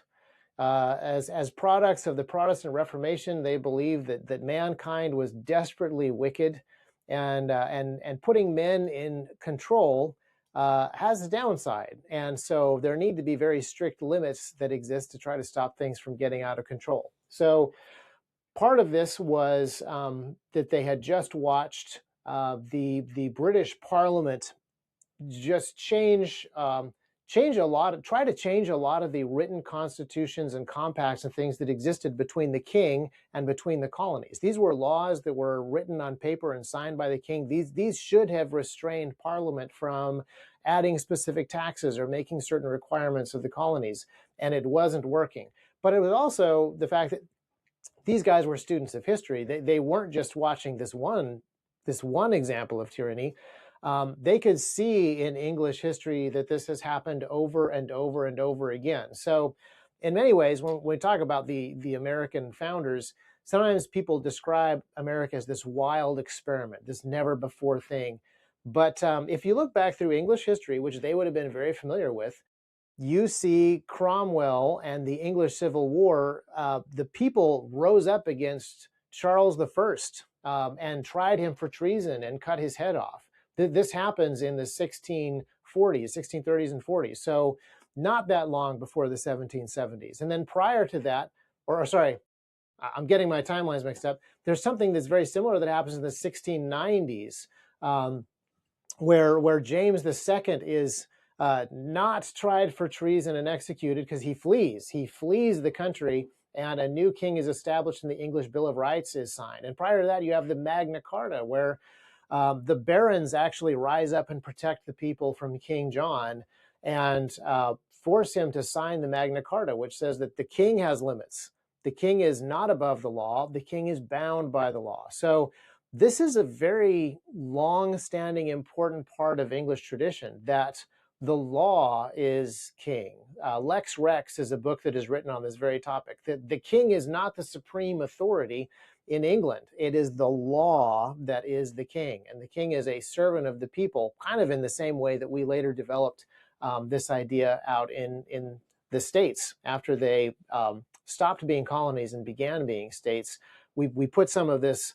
As products of the Protestant Reformation, they believed that mankind was desperately wicked, and putting men in control has a downside. And so there need to be very strict limits that exist to try to stop things from getting out of control. So part of this was that they had just watched the British Parliament just try to change a lot of the written constitutions and compacts and things that existed between the king and between the colonies. These were laws that were written on paper and signed by the king. These should have restrained Parliament from adding specific taxes or making certain requirements of the colonies, and it wasn't working. But it was also the fact that these guys were students of history. They weren't just watching this one example of tyranny. they could see in English history that this has happened over and over and over again. So in many ways, when we talk about the American founders, sometimes people describe America as this wild experiment, this never before thing. But if you look back through English history, which they would have been very familiar with, you see Cromwell and the English Civil War. The people rose up against Charles I and tried him for treason and cut his head off. This happens in the 1640s, 1630s and 40s. So not that long before the 1770s. And then prior to that, or sorry, I'm getting my timelines mixed up. There's something that's very similar that happens in the 1690s, where James II is not tried for treason and executed because he flees. He flees the country, and a new king is established, and the English Bill of Rights is signed. And prior to that, you have the Magna Carta, where the barons actually rise up and protect the people from King John and force him to sign the Magna Carta, which says that the king has limits. The king is not above the law. The king is bound by the law. So this is a very long-standing, important part of English tradition, that the law is king. Lex Rex is a book that is written on this very topic. The king is not the supreme authority in England. It is the law that is the king. And the king is a servant of the people, kind of in the same way that we later developed this idea out in the states. After they stopped being colonies and began being states, we put some of this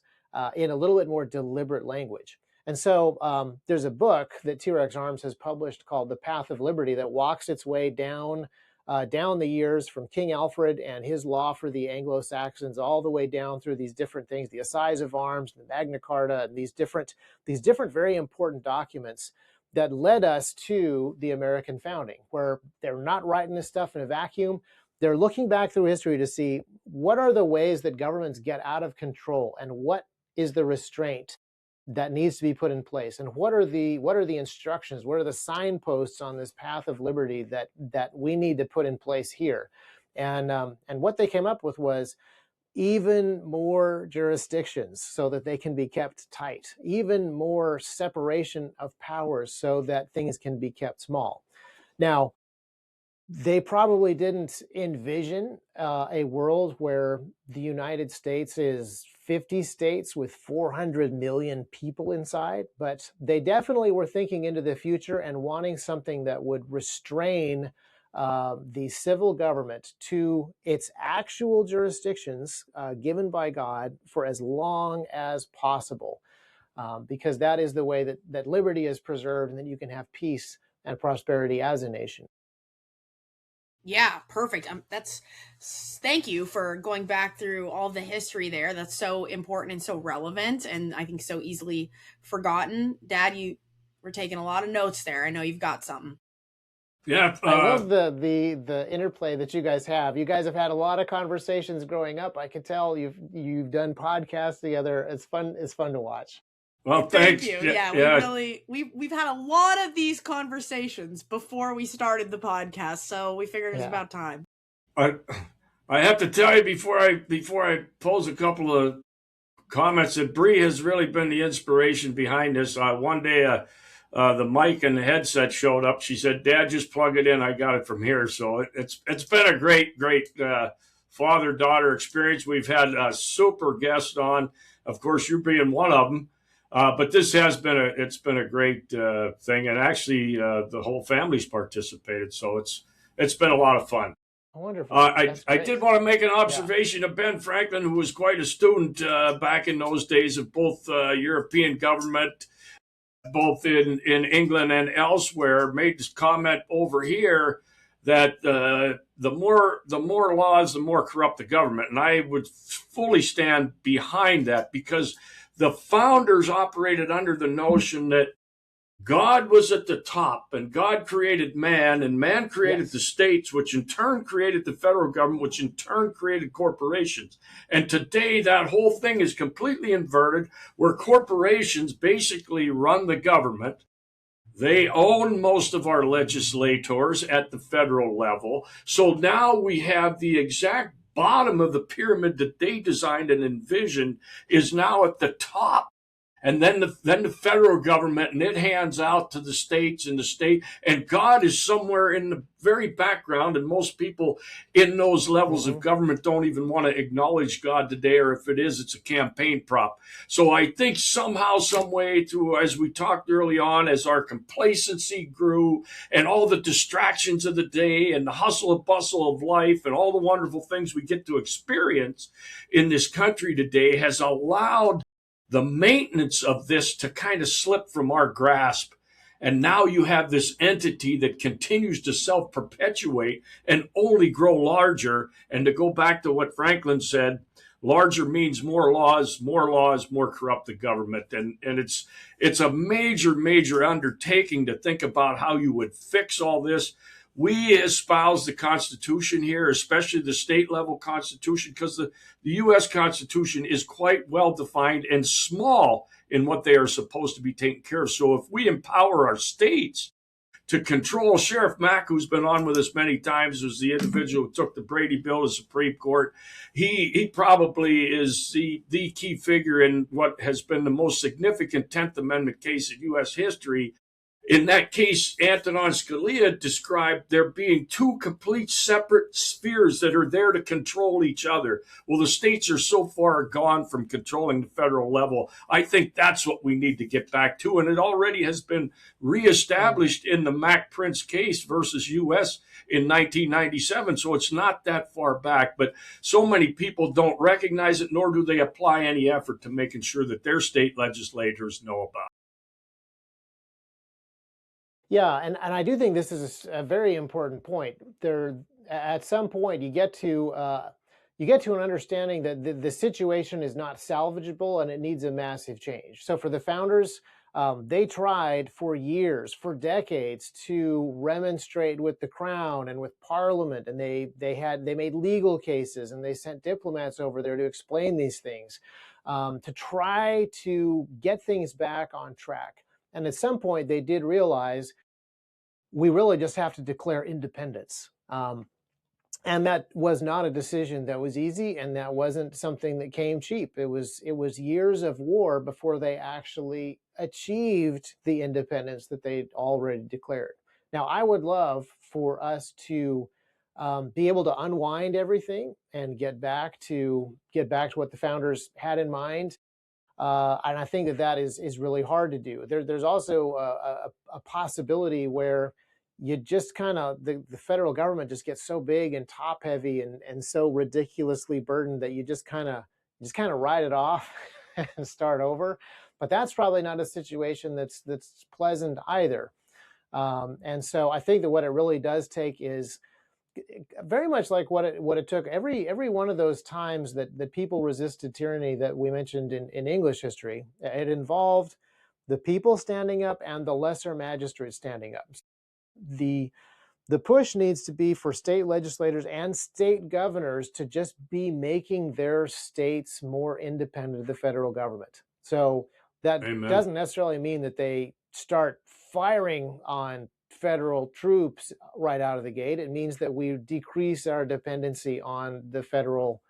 in a little bit more deliberate language. And so there's a book that T-Rex Arms has published called The Path of Liberty that walks its way down the years from King Alfred and his law for the Anglo-Saxons all the way down through these different things, the Assize of Arms, the Magna Carta, and these different very important documents that led us to the American founding, where they're not writing this stuff in a vacuum. They're looking back through history to see what are the ways that governments get out of control, and what is the restraint that needs to be put in place, and what are the instructions, what are the signposts on this path of liberty that we need to put in place here. And what they came up with was even more jurisdictions so that they can be kept tight, even more separation of powers so that things can be kept small. Now, they probably didn't envision a world where the United States is 50 states with 400 million people inside, but they definitely were thinking into the future and wanting something that would restrain the civil government to its actual jurisdictions given by God for as long as possible, because that is the way that liberty is preserved and that you can have peace and prosperity as a nation. Yeah, perfect. Thank you for going back through all the history there. That's so important and so relevant, and I think so easily forgotten. Dad, you were taking a lot of notes there. I know you've got something. Yeah, I love the interplay that you guys have. You guys have had a lot of conversations growing up. I can tell you've done podcasts together. It's fun. It's fun to watch. Well, thanks. Thank you. Yeah, we've had a lot of these conversations before we started the podcast, so we figured it was about time. I have to tell you before I pose a couple of comments that Bree has really been the inspiration behind this. One day, the mic and the headset showed up. She said, "Dad, just plug it in. I got it from here." So it's been a great father-daughter experience. We've had super guests on. Of course, you being one of them. But this has been a great thing, and actually the whole family's participated, so it's been a lot of fun. Wonderful. I did want to make an observation of Ben Franklin, who was quite a student back in those days of both European government, both in England and elsewhere. Made this comment over here that the more laws, the more corrupt the government, and I would fully stand behind that, because the founders operated under the notion that God was at the top, and God created man, and man created the states, which in turn created the federal government, which in turn created corporations. And today that whole thing is completely inverted, where corporations basically run the government. They own most of our legislators at the federal level. So now we have the exact bottom of the pyramid that they designed and envisioned is now at the top. And then the federal government, and it hands out to the states and the state, and God is somewhere in the very background, and most people in those levels of government don't even want to acknowledge God today, or if it is, it's a campaign prop. So I think somehow, some way, through, as we talked early on, as our complacency grew and all the distractions of the day and the hustle and bustle of life and all the wonderful things we get to experience in this country today, has allowed the maintenance of this to kind of slip from our grasp. And now you have this entity that continues to self perpetuate and only grow larger. And to go back to what Franklin said, larger means more laws, more corrupt the government. And it's a major undertaking to think about how you would fix all this. We espouse the Constitution here, especially the state level Constitution, because the U.S. Constitution is quite well defined and small in what they are supposed to be taking care of. So if we empower our states to control, Sheriff Mack, who's been on with us many times, was the individual who took the Brady bill to Supreme Court. He probably is the key figure in what has been the most significant 10th Amendment case in U.S. history. In that case, Antonin Scalia described there being two complete separate spheres that are there to control each other. Well, the states are so far gone from controlling the federal level. I think that's what we need to get back to. And it already has been reestablished in the Mac Prince case versus U.S. in 1997. So it's not that far back. But so many people don't recognize it, nor do they apply any effort to making sure that their state legislators know about it. Yeah, and I do think this is a very important point. There, at some point, you get to an understanding that the situation is not salvageable and it needs a massive change. So for the founders, they tried for years, for decades, to remonstrate with the Crown and with Parliament, and they made legal cases and they sent diplomats over there to explain these things, to try to get things back on track. And at some point, they did realize we really just have to declare independence. And that was not a decision that was easy, and that wasn't something that came cheap. It was years of war before they actually achieved the independence that they'd already declared. Now, I would love for us to be able to unwind everything and get back to what the founders had in mind. And I think that is really hard to do. There's also a possibility where you just kind of, the federal government just gets so big and top heavy and so ridiculously burdened that you just kind of write it off and start over. But that's probably not a situation that's pleasant either. And so I think that what it really does take is very much like what it took every one of those times that people resisted tyranny that we mentioned in English history. It involved the people standing up and the lesser magistrates standing up. The push needs to be for state legislators and state governors to just be making their states more independent of the federal government. So that Amen. Doesn't necessarily mean that they start firing on federal troops right out of the gate. It means that we decrease our dependency on the federal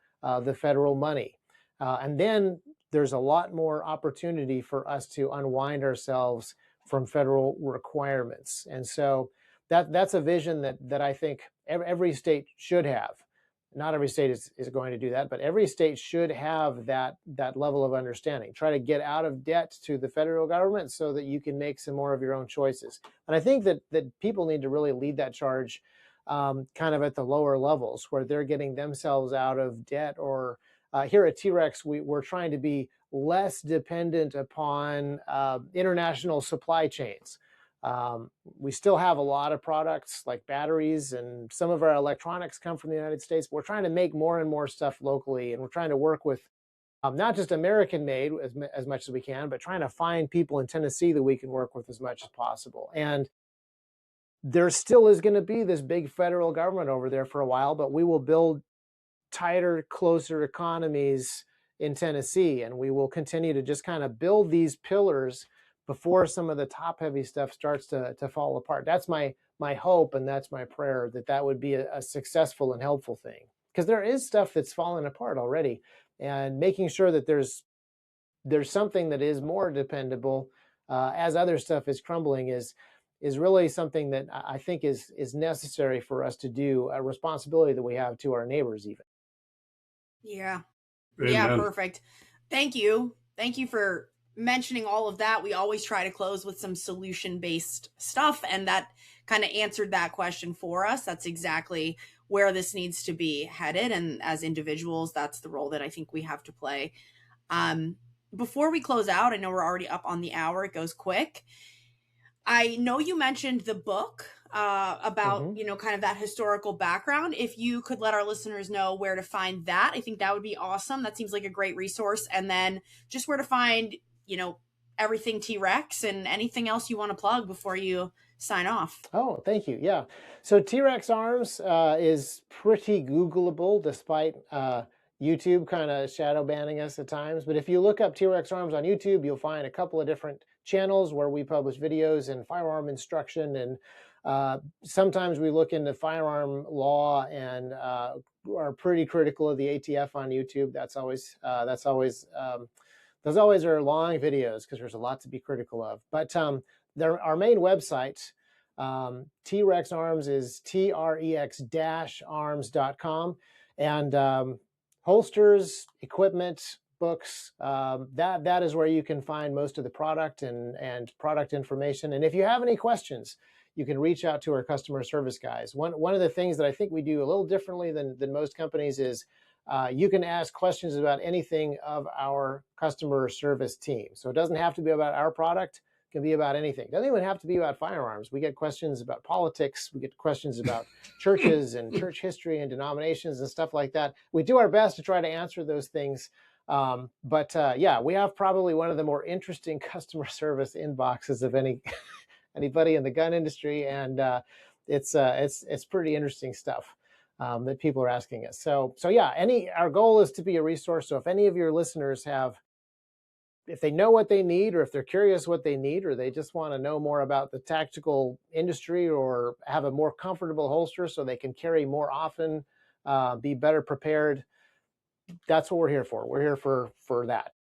money, and then there's a lot more opportunity for us to unwind ourselves from federal requirements. And so that's a vision that I think every state should have. Not every state is going to do that, but every state should have that level of understanding. Try to get out of debt to the federal government so that you can make some more of your own choices. And I think that people need to really lead that charge kind of at the lower levels where they're getting themselves out of debt. Or here at T-Rex, we're trying to be less dependent upon international supply chains. We still have a lot of products like batteries, and some of our electronics come from the United States. We're trying to make more and more stuff locally, and we're trying to work with not just American made as much as we can, but trying to find people in Tennessee that we can work with as much as possible. And there still is going to be this big federal government over there for a while, but we will build tighter, closer economies in Tennessee, and we will continue to just kind of build these pillars before some of the top heavy stuff starts to fall apart. That's my hope, and that's my prayer, that would be a successful and helpful thing. Because there is stuff that's fallen apart already, and making sure that there's there's something that is more dependable as other stuff is crumbling is really something that I think is necessary for us to do, a responsibility that we have to our neighbors even. Yeah. Amen. Yeah, perfect. Thank you. Thank you for mentioning all of that. We always try to close with some solution-based stuff, and that kind of answered that question for us. That's exactly where this needs to be headed, and as individuals, that's the role that I think we have to play. Before we close out, I know we're already up on the hour. It goes quick. I know you mentioned the book about, kind of that historical background. If you could let our listeners know where to find that, I think that would be awesome. That seems like a great resource. And then just where to find, everything T-Rex and anything else you want to plug before you sign off. Oh, thank you. Yeah. So T-Rex Arms is pretty Googleable despite YouTube kind of shadow banning us at times. But if you look up T-Rex Arms on YouTube, you'll find a couple of different channels where we publish videos and firearm instruction, and sometimes we look into firearm law and are pretty critical of the ATF on YouTube. Those always are long videos because there's a lot to be critical of. But our main website, T-Rex Arms, is trex-arms.com, and holsters, equipment, books, that is where you can find most of the product and product information. And if you have any questions, you can reach out to our customer service guys. One of the things that I think we do a little differently than most companies is you can ask questions about anything of our customer service team. So it doesn't have to be about our product. It can be about anything. It doesn't even have to be about firearms. We get questions about politics. We get questions about churches and church history and denominations and stuff like that. We do our best to try to answer those things. But we have probably one of the more interesting customer service inboxes of anybody in the gun industry, and it's pretty interesting stuff that people are asking us. So our goal is to be a resource. So if any of your listeners if they know what they need, or if they're curious what they need, or they just want to know more about the tactical industry, or have a more comfortable holster so they can carry more often, be better prepared, that's what we're here for. We're here for that.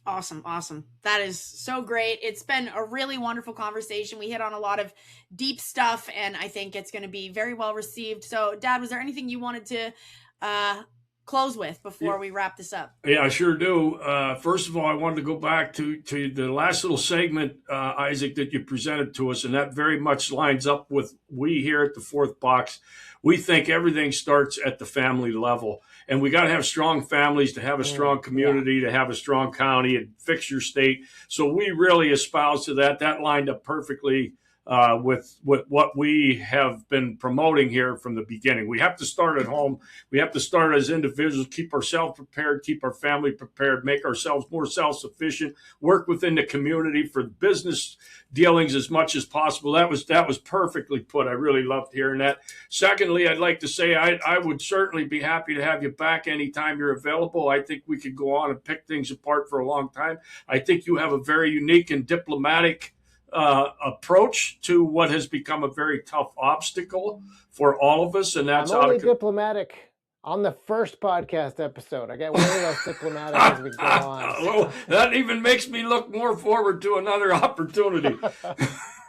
Awesome. That is so great. It's been a really wonderful conversation. We hit on a lot of deep stuff, and I think it's going to be very well received. So, Dad, was there anything you wanted to close with before we wrap this up? Yeah, I sure do. First of all, I wanted to go back to the last little segment, Isaac, that you presented to us, and that very much lines up with we here at the Fourth Box. We think everything starts at the family level, and we got to have strong families to have a strong community, to have a strong county and fix your state. So we really espouse to that. That lined up perfectly with what we have been promoting here from the beginning. We have to start at home. We have to start as individuals, keep ourselves prepared, keep our family prepared, make ourselves more self-sufficient, work within the community for business dealings as much as possible. That was perfectly put. I really loved hearing that. Secondly, I'd like to say I would certainly be happy to have you back anytime you're available. I think we could go on and pick things apart for a long time. I think you have a very unique and diplomatic approach to what has become a very tough obstacle for all of us, and that's I'm only diplomatic on the first podcast episode. I get way less diplomatic as we go on. Well, that even makes me look more forward to another opportunity.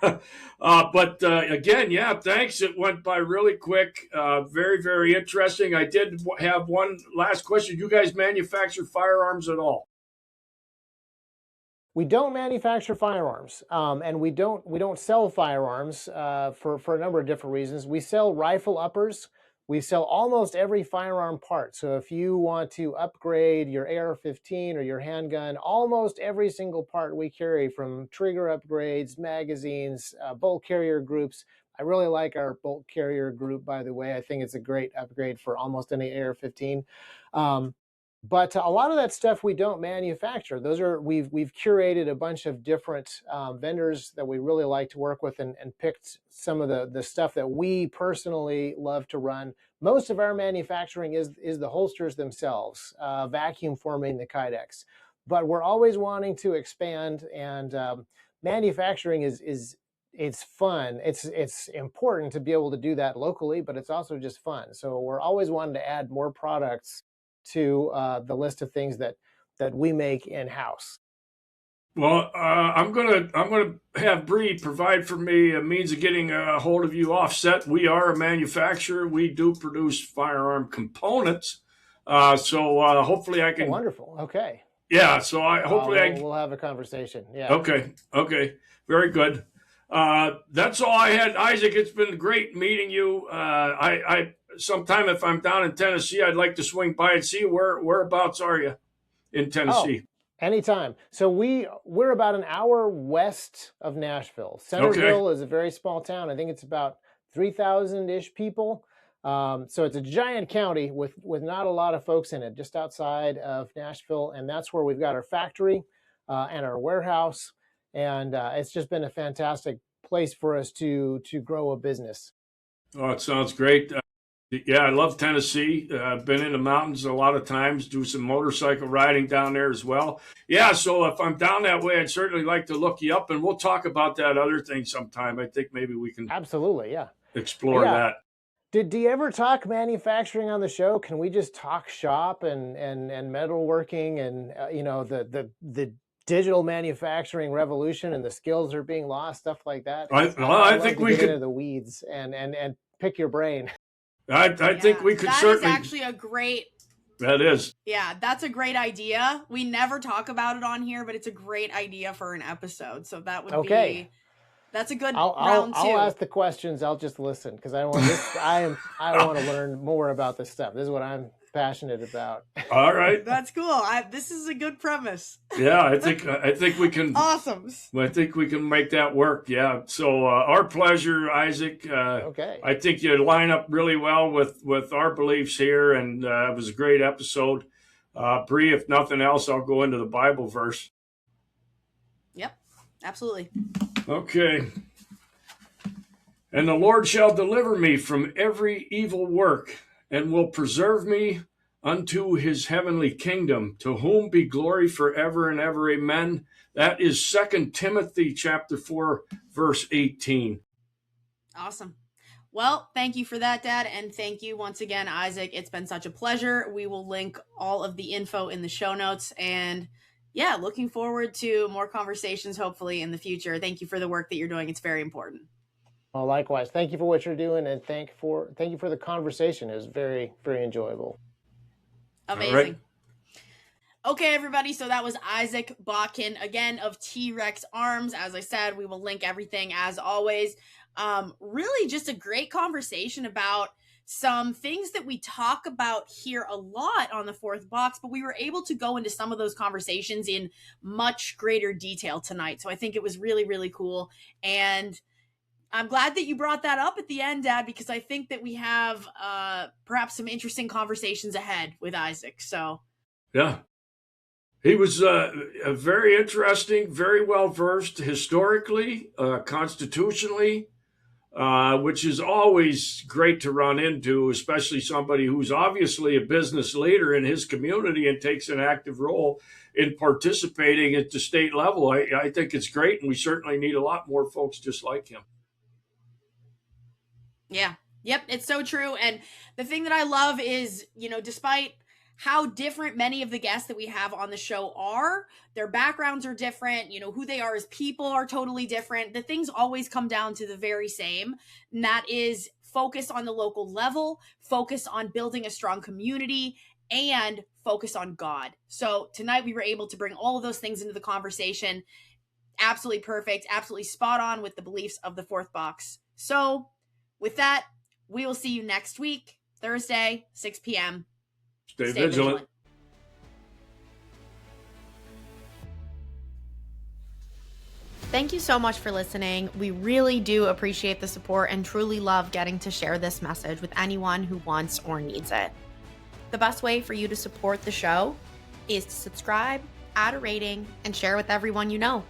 But again, thanks. It went by really quick. Very, very interesting. I did have one last question. You guys manufacture firearms at all? We don't manufacture firearms, and we don't sell firearms for a number of different reasons. We sell rifle uppers. We sell almost every firearm part. So if you want to upgrade your AR-15 or your handgun, almost every single part we carry, from trigger upgrades, magazines, bolt carrier groups. I really like our bolt carrier group, by the way. I think it's a great upgrade for almost any AR-15. But a lot of that stuff we don't manufacture. We've curated a bunch of different vendors that we really like to work with, and picked some of the stuff that we personally love to run. Most of our manufacturing is the holsters themselves, vacuum forming the Kydex. But we're always wanting to expand, and manufacturing it's fun. It's important to be able to do that locally, but it's also just fun. So we're always wanting to add more products to the list of things that that we make in-house? Well, I'm gonna have Bree provide for me a means of getting a hold of you offset. We are a manufacturer. We do produce firearm components. So hopefully I Oh, can. wonderful. Okay. Yeah. So hopefully we'll have a conversation. Yeah. Okay. Okay. Very good. That's all I had, Isaac. It's been great meeting you. I sometime if I'm down in Tennessee, I'd like to swing by and see whereabouts are you in Tennessee. Anytime. So we're about an hour west of Nashville. Centerville is a very small town. I think it's about 3,000-ish people. So it's a giant county with not a lot of folks in it, just outside of Nashville. And that's where we've got our factory and our warehouse. And it's just been a fantastic place for us to grow a business. Oh, it sounds great. Yeah, I love Tennessee. I've been in the mountains a lot of times, do some motorcycle riding down there as well. Yeah, so if I'm down that way, I'd certainly like to look you up, and we'll talk about that other thing sometime. I think maybe we can absolutely, explore that. Do you ever talk manufacturing on the show? Can we just talk shop and metalworking and the digital manufacturing revolution and the skills are being lost, stuff like that? I think we get could into the weeds and pick your brain. I think we could certainly. That is actually a great. That is. Yeah, that's a great idea. We never talk about it on here, but it's a great idea for an episode. So that would be. That's a good round two. I'll ask the questions. I'll just listen because I want this. I want to learn more about this stuff. This is what I'm passionate about. All right, that's cool. This is a good premise. Yeah, I think we can. Awesome. I think we can make that work. Yeah. So our pleasure, Isaac. Okay. I think you line up really well with our beliefs here, and it was a great episode. Bree, if nothing else, I'll go into the Bible verse. Yep. Absolutely. Okay. And the Lord shall deliver me from every evil work, and will preserve me unto his heavenly kingdom, to whom be glory forever and ever. Amen. That is 2 Timothy chapter 4, verse 18. Awesome. Well, thank you for that, Dad. And thank you once again, Isaac. It's been such a pleasure. We will link all of the info in the show notes. And yeah, looking forward to more conversations, hopefully in the future. Thank you for the work that you're doing. It's very important. Well, likewise. Thank you for what you're doing, and thank you for the conversation. It was very, very enjoyable. Amazing. Right. Okay, everybody. So that was Isaac Botkin, again, of T-Rex Arms. As I said, we will link everything as always. Really just a great conversation about some things that we talk about here a lot on the Fourth Box, but we were able to go into some of those conversations in much greater detail tonight. So I think it was really, really cool. And I'm glad that you brought that up at the end, Dad, because I think that we have perhaps some interesting conversations ahead with Isaac. So, yeah, he was a very interesting, very well versed historically, constitutionally, which is always great to run into, especially somebody who's obviously a business leader in his community and takes an active role in participating at the state level. I think it's great, and we certainly need a lot more folks just like him. Yeah. Yep. It's so true. And the thing that I love is, despite how different many of the guests that we have on the show are, their backgrounds are different, who they are as people are totally different. The things always come down to the very same. And that is focus on the local level, focus on building a strong community, and focus on God. So tonight we were able to bring all of those things into the conversation. Absolutely perfect. Absolutely spot on with the beliefs of the Fourth Box. So with that, we will see you next week, Thursday, 6 p.m. Stay vigilant. Thank you so much for listening. We really do appreciate the support and truly love getting to share this message with anyone who wants or needs it. The best way for you to support the show is to subscribe, add a rating, and share with everyone you know.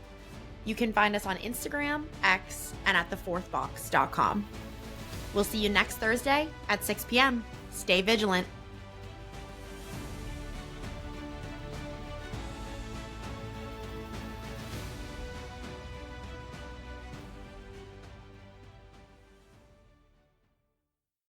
You can find us on Instagram, X, and at thefourthbox.com. We'll see you next Thursday at 6 p.m. Stay vigilant.